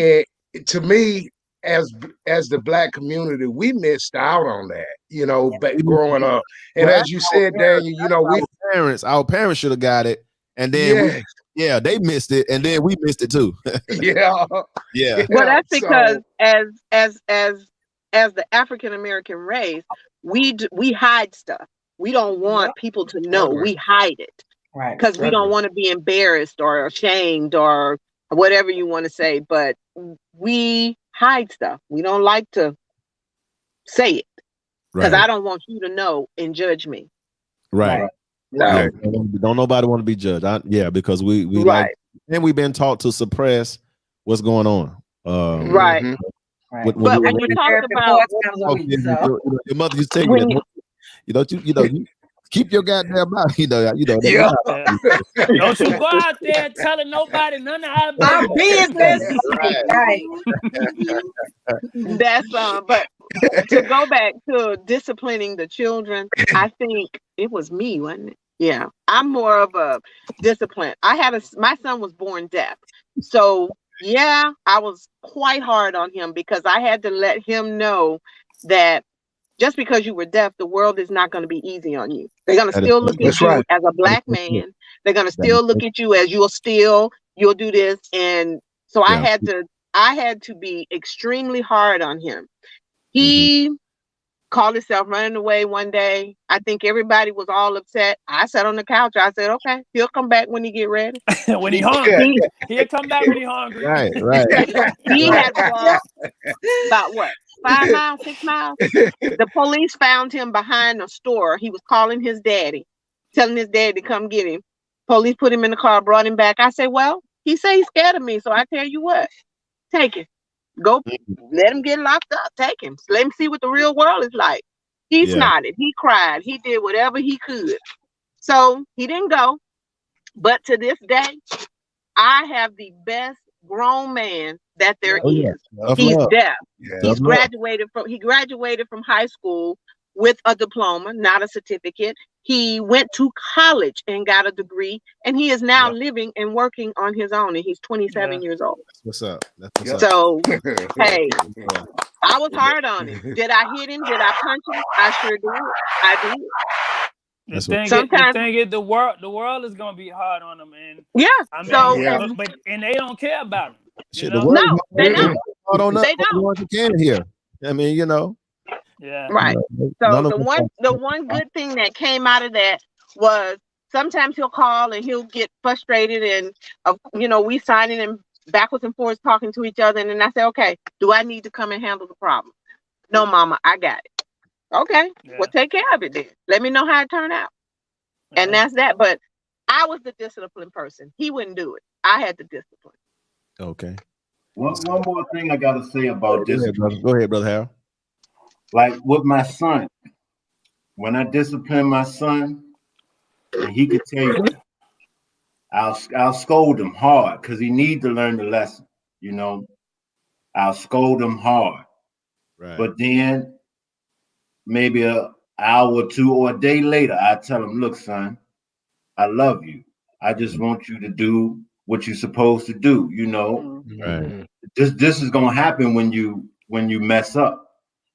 to me, as the Black community, we missed out on that, you know, growing up. And as you said, Daniel, you know, our parents should have got it. And then they missed it, and then we missed it too. Well, that's because as the African American race, we hide stuff. We don't want people to know. We hide it, because we don't want to be embarrassed or ashamed or whatever you want to say. But we hide stuff. We don't like to say it, because I don't want you to know and judge me. Right. Don't nobody want to be judged. Because we like, and we've been taught to suppress what's going on. But when you talk about your mother used to tell you that. You keep your goddamn mouth. Don't you go out there telling nobody none of our business. That's but to go back to disciplining the children, I think it was me, wasn't it? Yeah, I'm more of a discipline. My son was born deaf, so I was quite hard on him, because I had to let him know that just because you were deaf, the world is not going to be easy on you. They're going to still look at you as a Black man. They're going to still look at you as you'll do this. And so I had to be extremely hard on him. He called himself running away one day. I think everybody was all upset. I sat on the couch. I said, okay, he'll come back when he get ready. When he hungry. He'll come back when he hungry. Right. He had walked about 5 miles, 6 miles. The police found him behind a store. He was calling his daddy, telling his dad to come get him. Police put him in the car, brought him back. I said, well, he said he's scared of me. So I tell you what, take him. Go, let him get locked up. Take him. Let him see what the real world is like. He snotted. He cried. He did whatever he could. So he didn't go. But to this day, I have the best grown man that there Oh, yeah. is. Tough He's love. deaf. Yeah. He Tough love. graduated from high school with a diploma, not a certificate. He went to college and got a degree, and he is now living and working on his own, and he's 27 years old. That's what's up. That's what's up. So, hey, I was hard on him. Did I hit him? Did I punch him? I sure did. I did. The thing is, the world is gonna be hard on them, and yeah. I mean, So, but they don't care about him. Shit, know? the world No, they don't. They don't. You can hear. I mean, you know. Yeah. Right. So the one good thing that came out of that was sometimes he'll call and he'll get frustrated, and we signing him backwards and forwards talking to each other, and then I say, okay, do I need to come and handle the problem? No, mama, I got it. Okay, well, take care of it then. Let me know how it turned out. And that's that. But I was the disciplined person. He wouldn't do it. I had the discipline. Okay. One more thing I gotta say about discipline. Go ahead, brother Harold. Like with my son, when I discipline my son, and he could tell you, I'll scold him hard because he needs to learn the lesson. I'll scold him hard. Right. But then maybe an hour or two or a day later, I tell him, look, son, I love you. I just want you to do what you're supposed to do. Right. This is gonna happen when you mess up.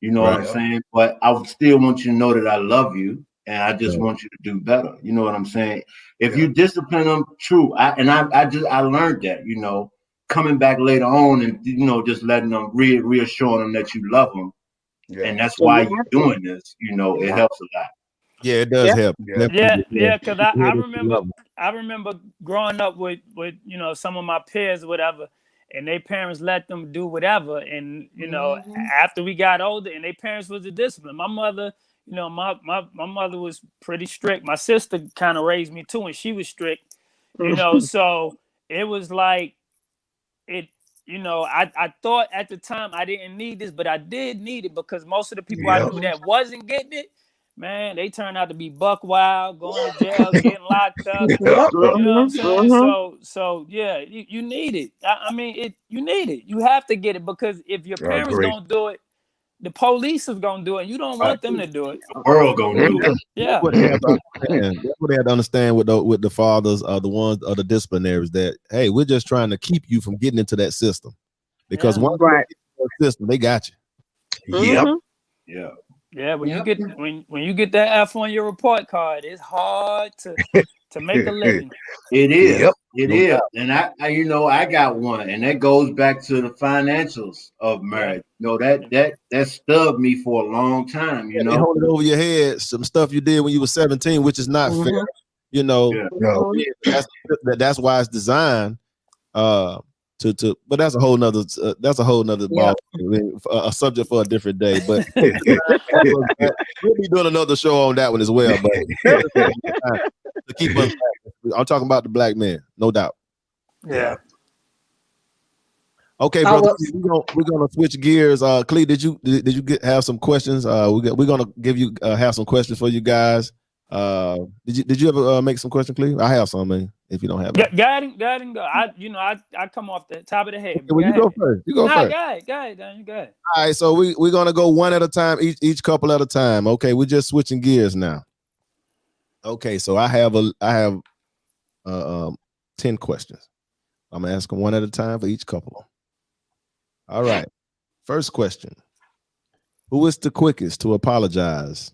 You know what I'm saying? But I still want you to know that I love you, and I just want you to do better. You know what I'm saying? If you discipline them, true. I learned that. Coming back later on and just letting them reassuring them that you love them, and that's why you're doing this. It helps a lot. Yeah, it does help. Yeah. Because I remember growing up with some of my peers, or whatever. And their parents let them do whatever. And, after we got older and their parents was a discipline. My mother, my mother was pretty strict. My sister kind of raised me too, and she was strict, so it was like I thought at the time I didn't need this, but I did need it because most of the people I knew that wasn't getting it, man, they turned out to be buck wild, going to jail, getting locked up. You know what I'm saying? So yeah, you need it. I mean, you need it. You have to get it because if your parents don't do it, the police is gonna do it. You don't want them to do it. The world gonna do it. Yeah. That's what they have to understand with the fathers, the ones, the disciplinaries. That hey, we're just trying to keep you from getting into that system because once you get into the system, they got you. Yep. Yeah. Yeah, when you get that F on your report card, it's hard to make a living. It is. It is. And I got one, and that goes back to the financials of marriage. That stubbed me for a long time. They hold it over your head. Some stuff you did when you were 17, which is not fair. That's why it's designed. But that's a whole nother ball, a subject for a different day. But we'll be doing another show on that one as well. But to keep us, I'm talking about the black men, no doubt. Yeah. Okay, brother, we're gonna switch gears. Clee, did you have some questions? We're gonna give you have some questions for you guys. Did you ever make some questions, Clee? I have some, man. If you don't have it, go ahead and go. I come off the top of the head. Okay, well, you go first. You go first. Go ahead, Dan. You go ahead. All right, so we're gonna go one at a time, each couple at a time. Okay, we're just switching gears now. Okay, so I have 10 questions. I'm gonna ask them one at a time for each couple. All right. First question: who is the quickest to apologize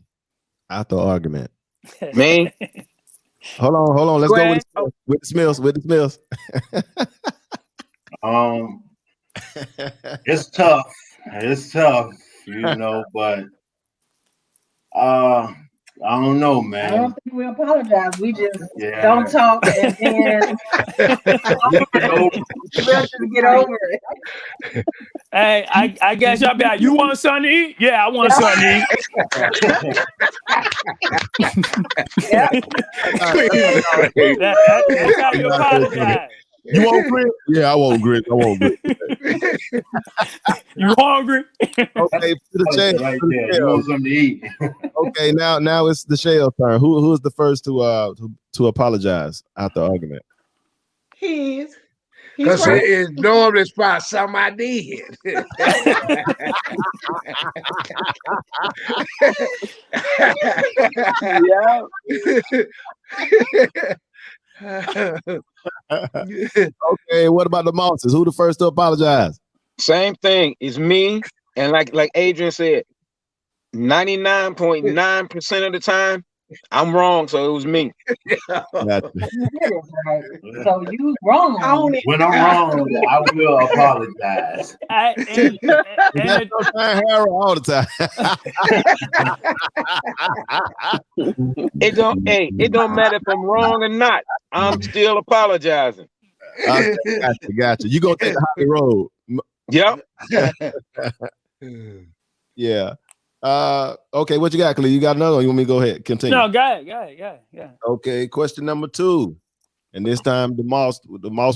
after argument? Me. Hold on. Let's go with the Smiths. It's tough. But I don't know, man. I don't think we apologize. We just don't talk and then we'll just get over it. Hey, I guess y'all be like, you want something to eat? Yeah, I want something to eat. That's how you apologize. You want grit? Yeah, I want grit. You hungry? Okay, to the chair. Right there. You want something to eat? Okay, now it's the Shell's turn. Who is the first to apologize after argument? He's Because it's normally about something I did. Okay, what about the Mosses? Who the first to apologize? Same thing. It's me. And like Adrian said, 99.9% of the time, I'm wrong. So it was me. Gotcha. So you wrong. When I'm wrong, I will apologize. And all the time. It don't matter if I'm wrong or not. I'm still apologizing. Gotcha. You gonna take the high road. Yep. Yeah. Okay, what you got, Khalid? You got another one? You want me to go ahead? Continue. No, go ahead. Okay, question number 2. And this time the Moss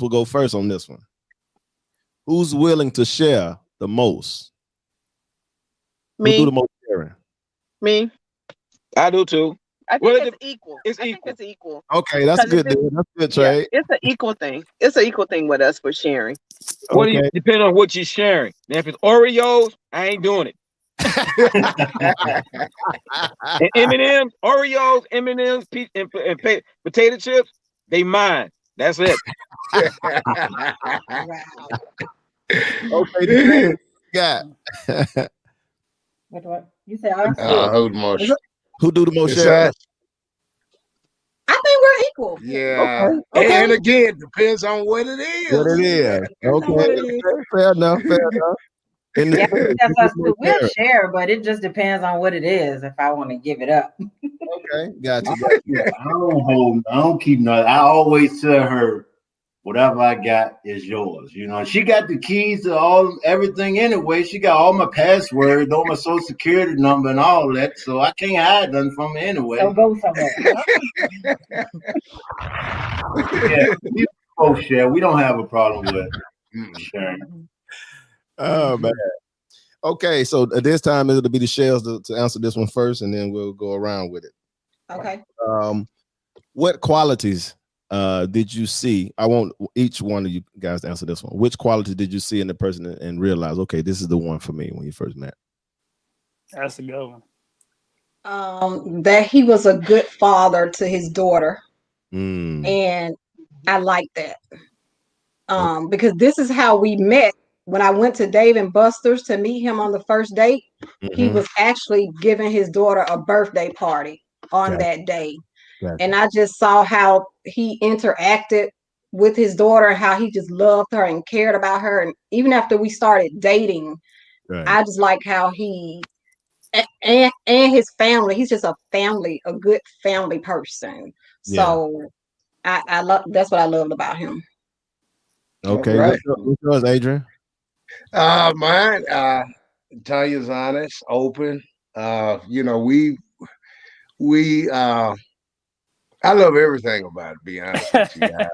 will go first on this one. Who's willing to share the most? Me. Who do the most sharing? Me. I do too. I think it's equal. It's I equal. think it's equal. Okay, that's good, dude. That's good, Trey. Yeah, it's an equal thing. It's an equal thing with us for sharing. What do you depend on what you're sharing? Now, if it's Oreos, I ain't doing it. And M&M's, Oreos, M&M's, and potato chips, they mine. That's it. Okay, got. What? You said who do the most sharing? I think we're equal. Yeah. Okay. And again, depends on what it is. Okay. Fair enough. We'll share, but it just depends on what it is. If I want to give it up. Okay, gotcha. I don't keep nothing. I always tell her, whatever I got is yours. You know, she got the keys to everything anyway. She got all my passwords, all my social security number, and all that. So I can't hide nothing from her anyway. Don't go somewhere. Yeah, we both share. We don't have a problem with sharing. Oh man. Okay, so this time it'll be the shells to answer this one first, and then we'll go around with it. Okay. What qualities did you see? I want each one of you guys to answer this one. Which quality did you see in the person and realize, okay, this is the one for me when you first met? That's a good one. That he was a good father to his daughter. Mm. And I like that. Because this is how we met. When I went to Dave and Buster's to meet him on the first date, he was actually giving his daughter a birthday party on that day. And I just saw how he interacted with his daughter, how he just loved her and cared about her. And even after we started dating, I just like how he and his family, he's just a good family person. So I love, that's what I loved about him. Okay. Right. What's yours, Adrian? Mine, Tanya's honest, open. You know, we I love everything about it, to be honest with you guys.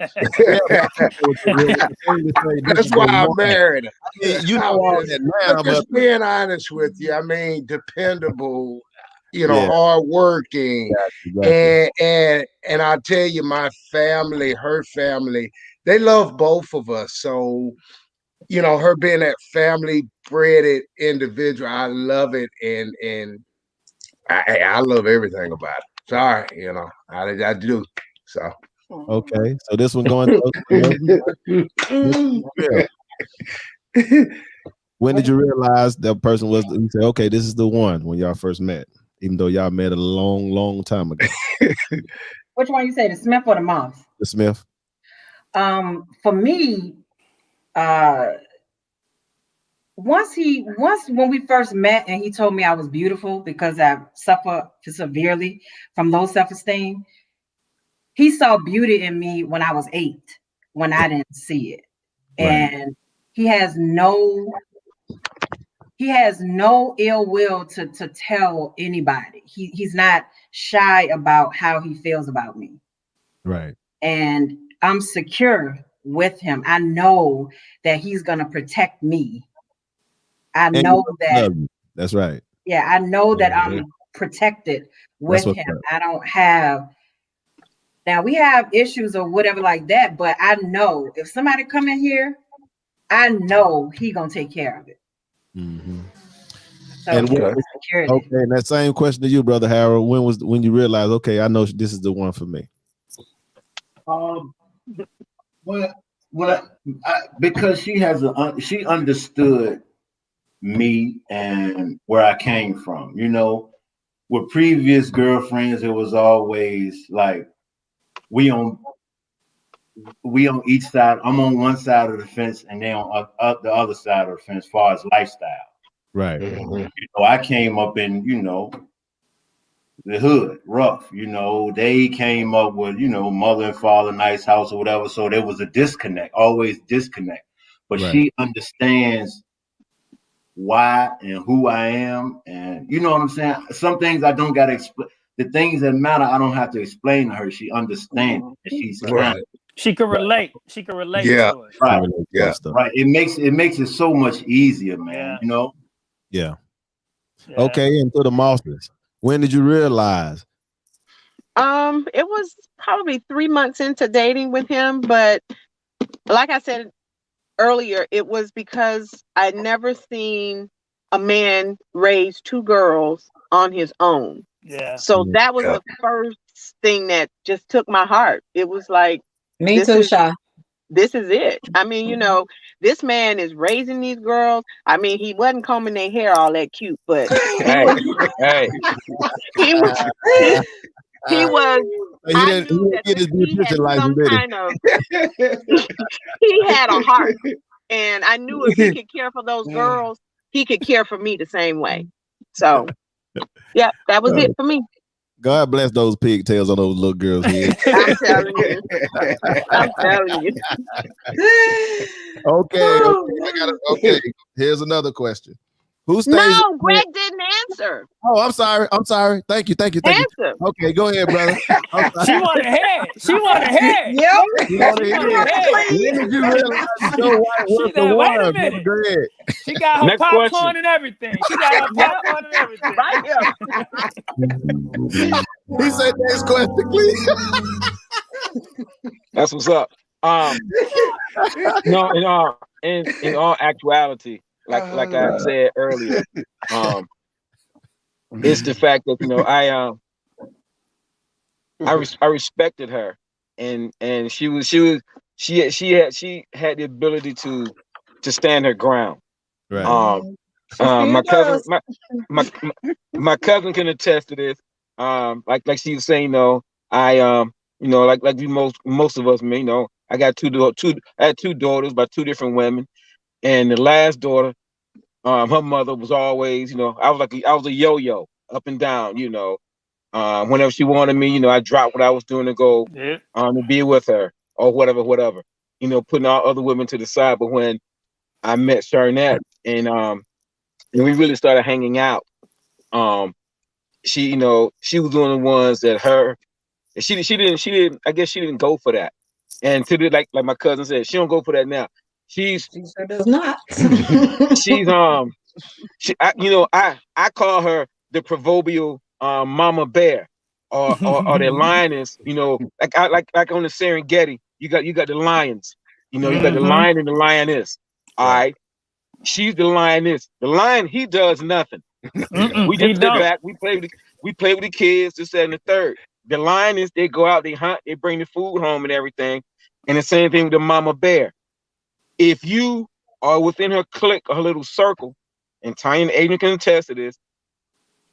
That's why I married her. You know all that now, but just being honest with you, I mean, dependable, you know, hardworking. And I'll tell you, my family, her family, they love both of us. So, you know, her being that family-bred individual, I love it, and I love everything about it. Sorry, you know, I do. So okay, so this one going. When did you realize that person was? You say, okay, this is the one. When y'all first met, even though y'all met a long time ago. Which one you say, the Smith or the Moss? The Smith. For me, once when we first met and he told me I was beautiful because I suffer severely from low self-esteem, he saw beauty in me when I was 8, when I didn't see it. And he has no ill will to tell anybody. He's not shy about how he feels about me. Right. And I'm secure with him. I know that he's gonna protect me. I know that. That's right. Yeah, I know that I'm protected with him. I don't have Now we have issues or whatever like that, but I know if somebody come in here, I know he gonna take care of it. Mm-hmm. So And security. and that same question to you, Brother Harold. When you realized, okay, I know this is the one for me? Because she understood me and where I came from. You know, with previous girlfriends, it was always like we on each side. I'm on one side of the fence, and they on the other side of the fence, as far as lifestyle. Right. You know, I came up in the hood, rough. You know, they came up with mother and father, nice house or whatever. So there was a disconnect, always disconnect. But she understands why and who I am, and you know what I'm saying. Some things I don't gotta explain. The things that matter, I don't have to explain to her. She understands, and she's kind. She can relate. She can relate Yeah. to it. Right. Yeah. Right. It makes it so much easier, man. Yeah. You know. Yeah. Okay, and to the Mosses, when did you realize? It was probably 3 months into dating with him, but like I said earlier, it was because I'd never seen a man raise 2 girls on his own. Yeah. So that was the first thing that just took my heart. It was like, me too, Sha. This is it. I mean, this man is raising these girls. I mean, he wasn't combing their hair all that cute, but Hey. he was. He was. He didn't get his beautician license, did he? He had a heart, and I knew if he could care for those girls, he could care for me the same way. So, yeah, that was it for me. God bless those pigtails on those little girls' heads. I'm telling you. I'm telling you. Okay. Here's another question. Who stays? No, Greg didn't answer. Oh, I'm sorry. Thank you. Answer. Okay, go ahead, brother. She wanted head. Yep. When did you realize Joe White was the one? Wait a minute. Go ahead. She got her Next popcorn question. and everything. She got her popcorn and everything. Right here. He said, next question, please. That's what's up. No, in all actuality, like I said earlier, it's the fact that I respected her, and she had the ability to stand her ground. Right. My cousin can attest to this. Like she was saying, I like we most of us, I got I had 2 daughters by 2 different women, and the last daughter, her mother was always, I was a yo-yo up and down, whenever she wanted me, I dropped what I was doing to go to be with her or whatever, putting all other women to the side. But when I met Sharnette and we really started hanging out, she was one of the ones that she didn't, I guess she didn't go for that. And to the, like my cousin said, she don't go for that now. She sure does not. She's I call her the proverbial mama bear or the lioness, like on the Serengeti, you got the lions, you got the lion and the lioness. All right. She's the lioness. The lion, he does nothing. We just sit back, we play with the kids, this, that, and the third. The lioness, they go out, they hunt, they bring the food home and everything. And the same thing with the mama bear. If you are within her clique or her little circle, and Tanya and Adrian can attest to this,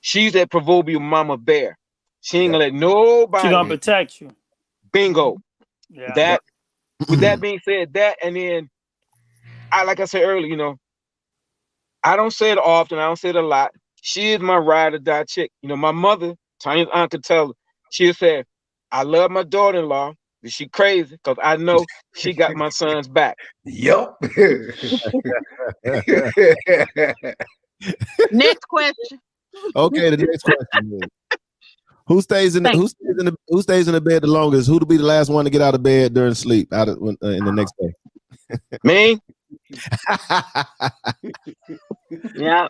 she's that proverbial mama bear. She ain't gonna let nobody. She gonna protect you. Bingo. Yeah. With that being said, and then like I said earlier, I don't say it often, I don't say it a lot. She is my ride or die chick. My mother, Tanya's aunt, could tell her, she said, I love my daughter-in-law, but she crazy because I know she got my son's back. Yup. Next question. Okay, the next question is, who stays in the bed the longest? Who'll be the last one to get out of bed during sleep in the next day? Me. Yeah.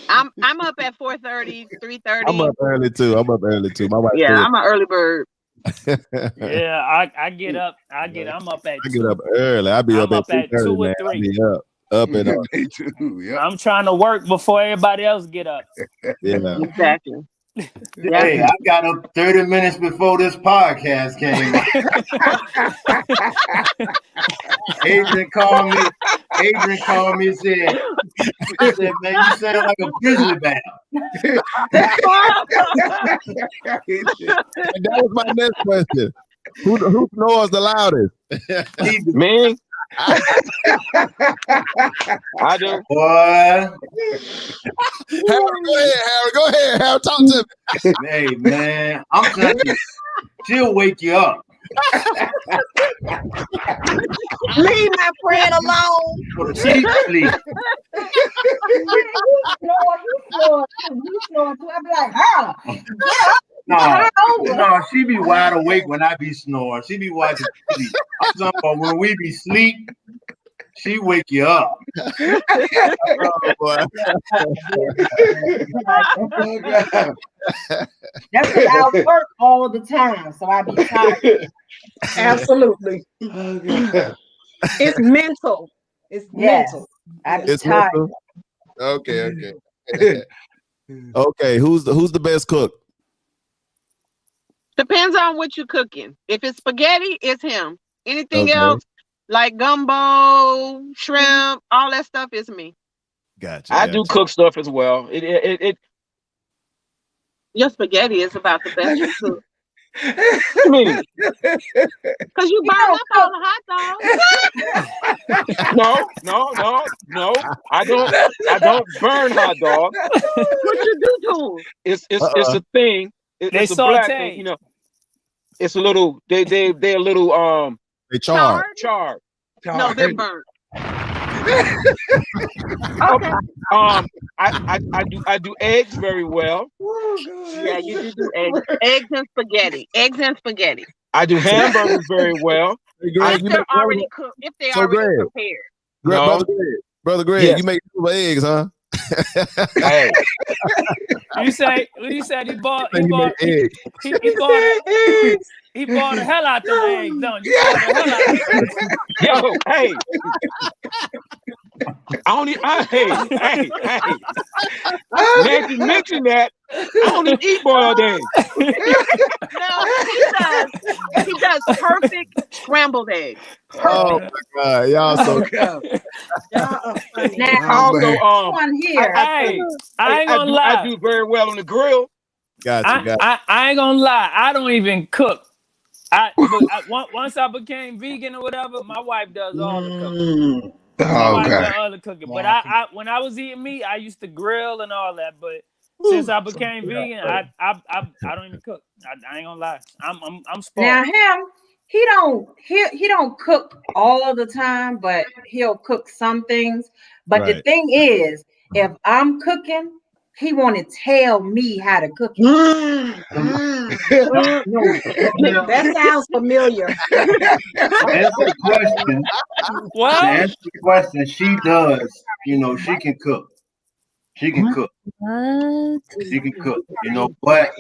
I'm up at 4:30, 3:30. I'm up early too. My wife. Yeah, I'm an early bird. Yeah, I get up. I'm up at I 2. get up early. I be I'm up up at 2 2:30, or man. I 3. be up and up. Me too. Yep. I'm trying to work before everybody else get up. Yeah. Exactly. Hey, I got up 30 minutes before this podcast came out. Adrian called me and said, man, you sound like a grizzly bear. And that was my next question. Who snores the loudest? Me? I do. Boy. Harry, go ahead, Harry. Talk to me. Hey, man, I'm telling you, she'll wake you up. Leave my friend alone. She sleep. You snore too. I be like, huh? No, she be wide awake when I be snoring. She be watching TV. I'm talking about when we be sleep, she wake you up. Oh, boy. That's because I work all the time, so I be tired. Absolutely. It's mental. It's mental. I be It's tired. mental. Okay. Okay, who's the best cook? Depends on what you're cooking. If it's spaghetti, it's him. Anything Okay. else, like gumbo, shrimp, all that stuff, is me. Gotcha. I do cook stuff as well. It Your spaghetti is about the best you cook. I mean, Because you burn up all the hot dogs. no. I don't burn hot dogs. What you do to them? It's a thing. It's a black thing, you know. It's a little they're a little they charred. No, they're burnt. Okay. I do eggs very well. Yeah, you do eggs. Eggs and spaghetti. I do hamburgers very well. Hey, Greg, If they're already cooked, if they're already prepared. No. Brother Greg, Yes. you make eggs, huh? Hey. You say he bought eggs. he bought the hell out the eggs, don't you? Yo, hey. Hey. Now you mention that, I don't even eat boiled eggs. No, he does perfect scrambled eggs. Perfect. Oh my God, y'all so Now, Also, one here. I ain't gonna lie. I do very well on the grill. Gotcha. I ain't gonna lie. I don't even cook. Once I became vegan or whatever, my wife does all the cooking. My wife does all the cooking. But I when I was eating meat, I used to grill and all that. But since I became vegan, I don't even cook. I ain't gonna lie. I'm spoiled. Now he don't cook all the time, but he'll cook some things. But the thing is, if I'm cooking, he want to tell me how to cook it. That sounds familiar. That's the question. What? To answer the question, she does. You know, she can cook. She can cook. She can cook. You know, but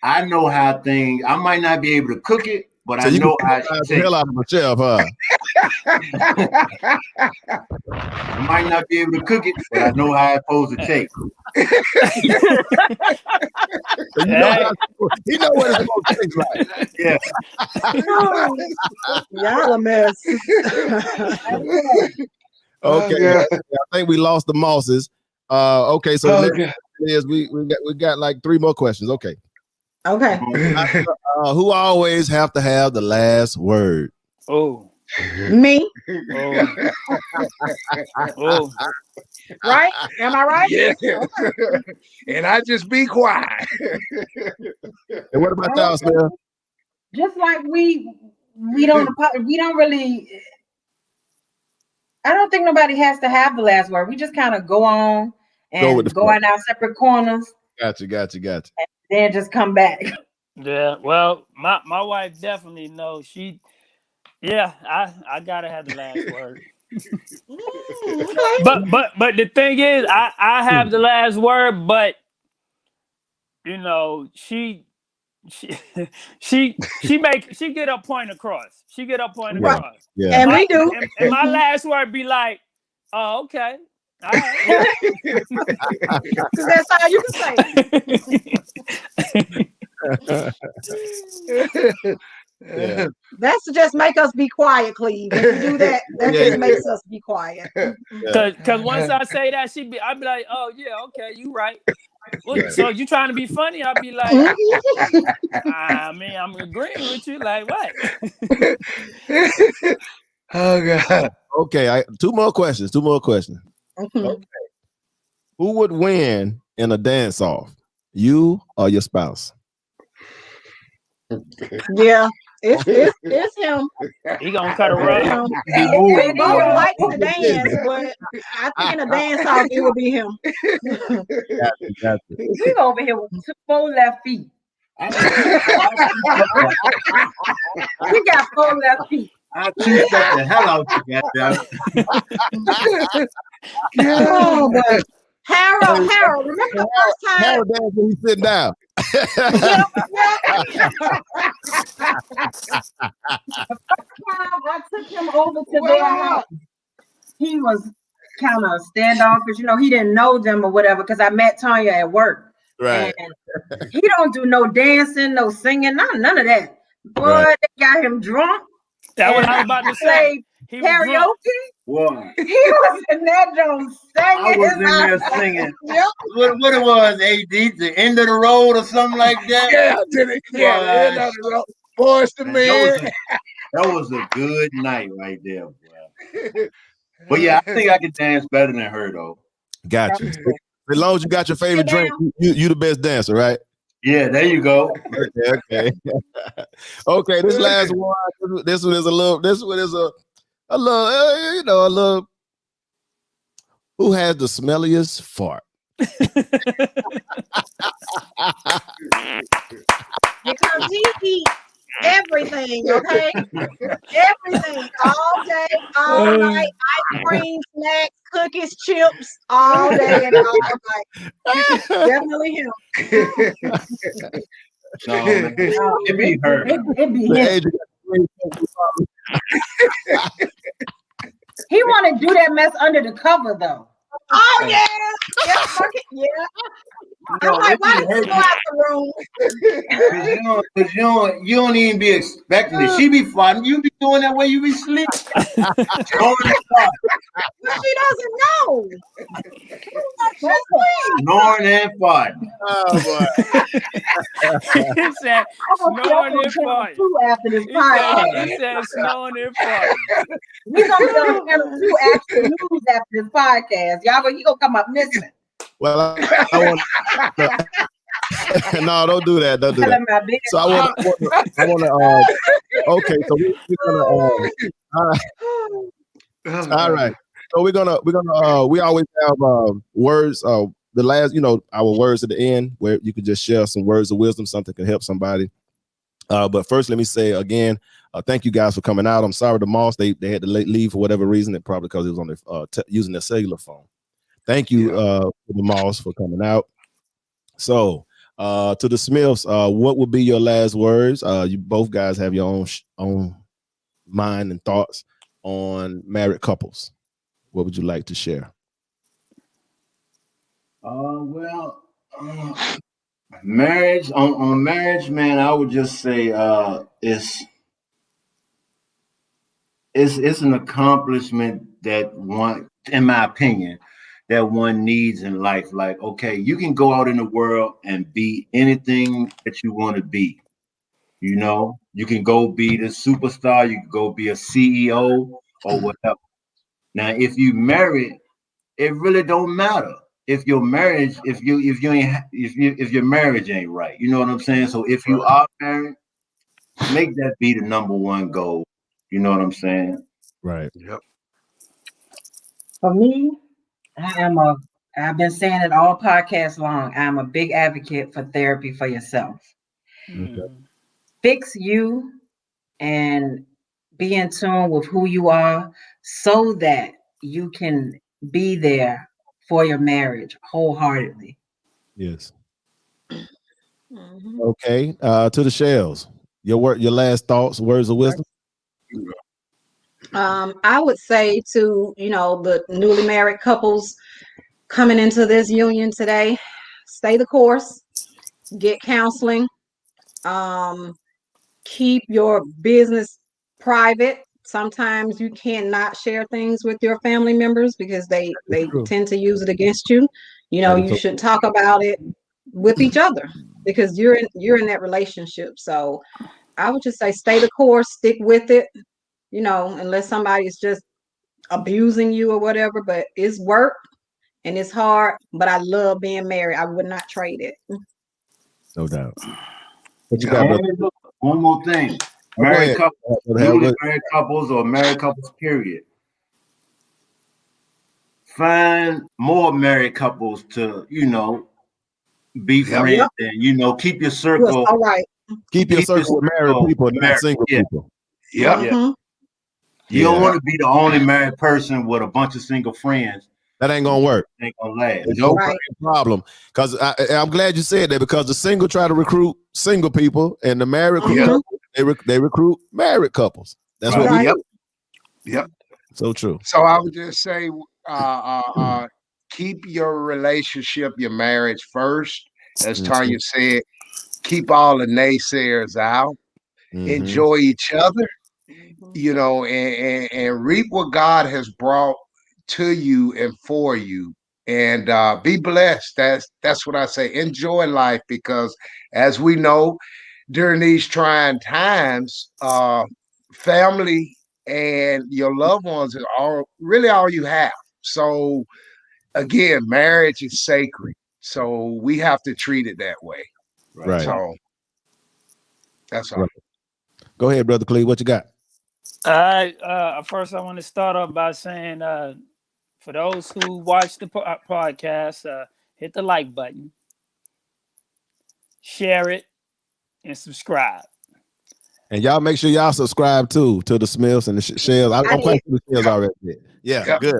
I know how things. I might not be able to cook it, but So I you know can how the she takes. hell out of a chef, huh? I might not be able to cook it, but I know how it's supposed to taste. You know what it's supposed to taste like. Yeah. Y'all a mess. Okay, I think we lost the Mosses. Okay, so the next is we got like 3 more questions. Okay. Okay. Who always have to have the last word? Oh. Me. Oh. Right? Am I right? Yeah. And I just be quiet. And what about y'all, Smell? Just like we don't really. I don't think nobody has to have the last word. We just kind of go on and go in our separate corners. Gotcha. And then just come back. Yeah, well, my wife definitely knows. I gotta have the last word. But the thing is, I have the last word, but you know, she she get her point across. She get her point Right. across. Yeah. And we do. And my last word be like, "Oh, okay, all right." Because that's all you can say. Yeah. That's to just make us be quiet, Cleve. If you do that, that just makes us be quiet. Cause once I say that, I'd be like, "Oh yeah, okay, you right." Well, so you trying to be funny? I'd be like, "I mean, I'm agreeing with you." Like what? Oh God. Okay, two more questions. Okay. Who would win in a dance off? You or your spouse? Yeah, it's him. He gonna cut a rug. They both like to dance, but I think in a dance off it would be him. Gotcha. We over here with 4 left feet. We got 4 left feet. I two-step the hell out you, goddamn. Oh, but Harold, remember the first time? Harold dance when he's sitting down. The first time I took him over to their house, he was kind of standoffish. You know, he didn't know them or whatever because I met Tanya at work. Right. And he don't do no dancing, no singing, none of that. Boy, they got him drunk. That what I was about to say. He karaoke. What? He was in that joint singing. I was in there singing. Yep. What it was, AD? The end of the road or something like that? Yeah, the end of the road. Boys to Men. That was a good night right there, boy. But yeah, I think I can dance better than her though. Gotcha. As long as you got your favorite drink, you the best dancer, right? Yeah, there you go. Okay. Okay, this last one. This one is a little. Who has the smelliest fart? Because he eats everything, okay? Everything, all day, all night, ice cream, snacks, cookies, chips, all day and all night. Definitely him. No, man. It be her. It be him. He want to do that mess under the cover though. Oh yeah, yeah. I'm like, why did you go out the room? Cause you don't even be expecting it. She be fun. You be doing that when you be sleeping. But she doesn't know. Snoring and fun. Oh boy. He said snoring and farting. After this podcast. He said snoring and farting. We gonna be on channel 2 after news after this podcast. He gonna come up missing. Well, I want. No, don't do that. Don't do that. So I want to. Okay, so we're gonna. All right. So we're gonna. We always have words. The last, our words at the end, where you can just share some words of wisdom, something can help somebody. But first, let me say again, thank you guys for coming out. I'm sorry the Moss they had to leave for whatever reason. It probably because it was on their using their cellular phone. Thank you, the Moss, for coming out. So, to the Smiths, what would be your last words? You both guys have your own mind and thoughts on married couples. What would you like to share? Marriage on marriage, man. I would just say it's an accomplishment that one, in my opinion, that one needs in life. Like, okay, you can go out in the world and be anything that you want to be. You can go be the superstar, you can go be a CEO or whatever. Now, if you married, it really don't matter if your marriage, if your marriage ain't right. You know what I'm saying? So if you are married, make that be the number one goal. You know what I'm saying? Right. Yep. For me, I've been saying it all podcast long. I'm a big advocate for therapy for yourself. Okay. Fix you and be in tune with who you are so that you can be there for your marriage wholeheartedly. Yes. Okay. To the Shells. Your last thoughts, words of wisdom. I would say to, the newly married couples coming into this union today, stay the course, get counseling, keep your business private. Sometimes you cannot share things with your family members because they tend to use it against you. You should talk about it with each other because you're in that relationship. So I would just say stay the course, stick with it, unless somebody is just abusing you or whatever, but it's work and it's hard, but I love being married. I would not trade it. No doubt. What you got, brother? One more thing. Married couples, newly married couples or married couples, period. Find more married couples to, be friends and, keep your circle. All right. Keep your circle with married people, not single people. Yeah. You don't want to be the only married person with a bunch of single friends. That ain't gonna work. Ain't gonna last. No problem. Because I'm glad you said that, because the single try to recruit single people, and the married couple, they recruit married couples. That's what we. Yep. So true. So I would just say, keep your relationship, your marriage first. As Tanya said, keep all the naysayers out. Enjoy each other, and reap what God has brought to you and for you, and be blessed. That's what I say. Enjoy life, because as we know, during these trying times, family and your loved ones are really all you have. So again, marriage is sacred, so we have to treat it that way. Right. So that's all. Go ahead, Brother Clee. What you got? First, I want to start off by saying, for those who watch the podcast, hit the like button, share it, and subscribe. And y'all make sure y'all subscribe to the Smiths and the Shells. I'm quite sure the Shells already did. Yeah, good.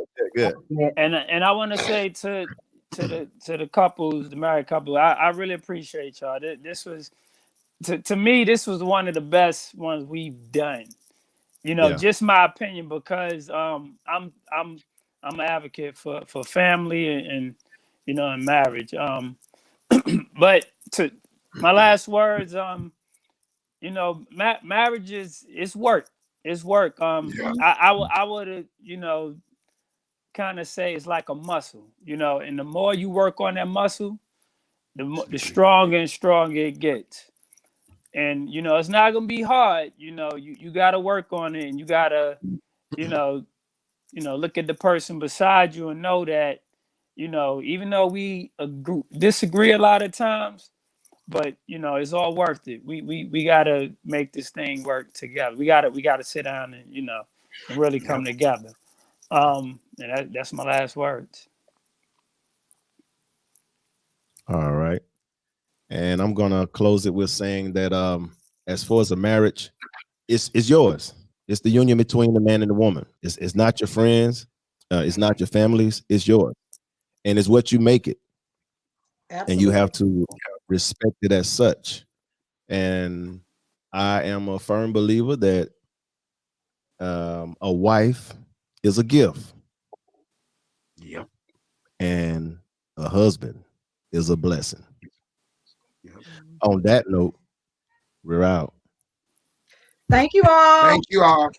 And I want to say to the couples, the married couple, I really appreciate y'all. This was, to me, this was one of the best ones we've done. Just my opinion, because I'm an advocate for family and and marriage. But to my last words, marriage is work. It's work. I would kind of say it's like a muscle, and the more you work on that muscle, the stronger and stronger it gets. And it's not gonna be hard. You gotta work on it, and you gotta, look at the person beside you and know that, even though we disagree a lot of times, but it's all worth it. We gotta make this thing work together. We gotta sit down and and really come together. And that's my last words. All right. And I'm gonna close it with saying that as far as a marriage, it's yours. It's the union between the man and the woman. It's not your friends, it's not your families, it's yours. And it's what you make it. Absolutely. And you have to respect it as such. And I am a firm believer that a wife is a gift. Yep. And a husband is a blessing. On that note, we're out. Thank you all. Thank you all.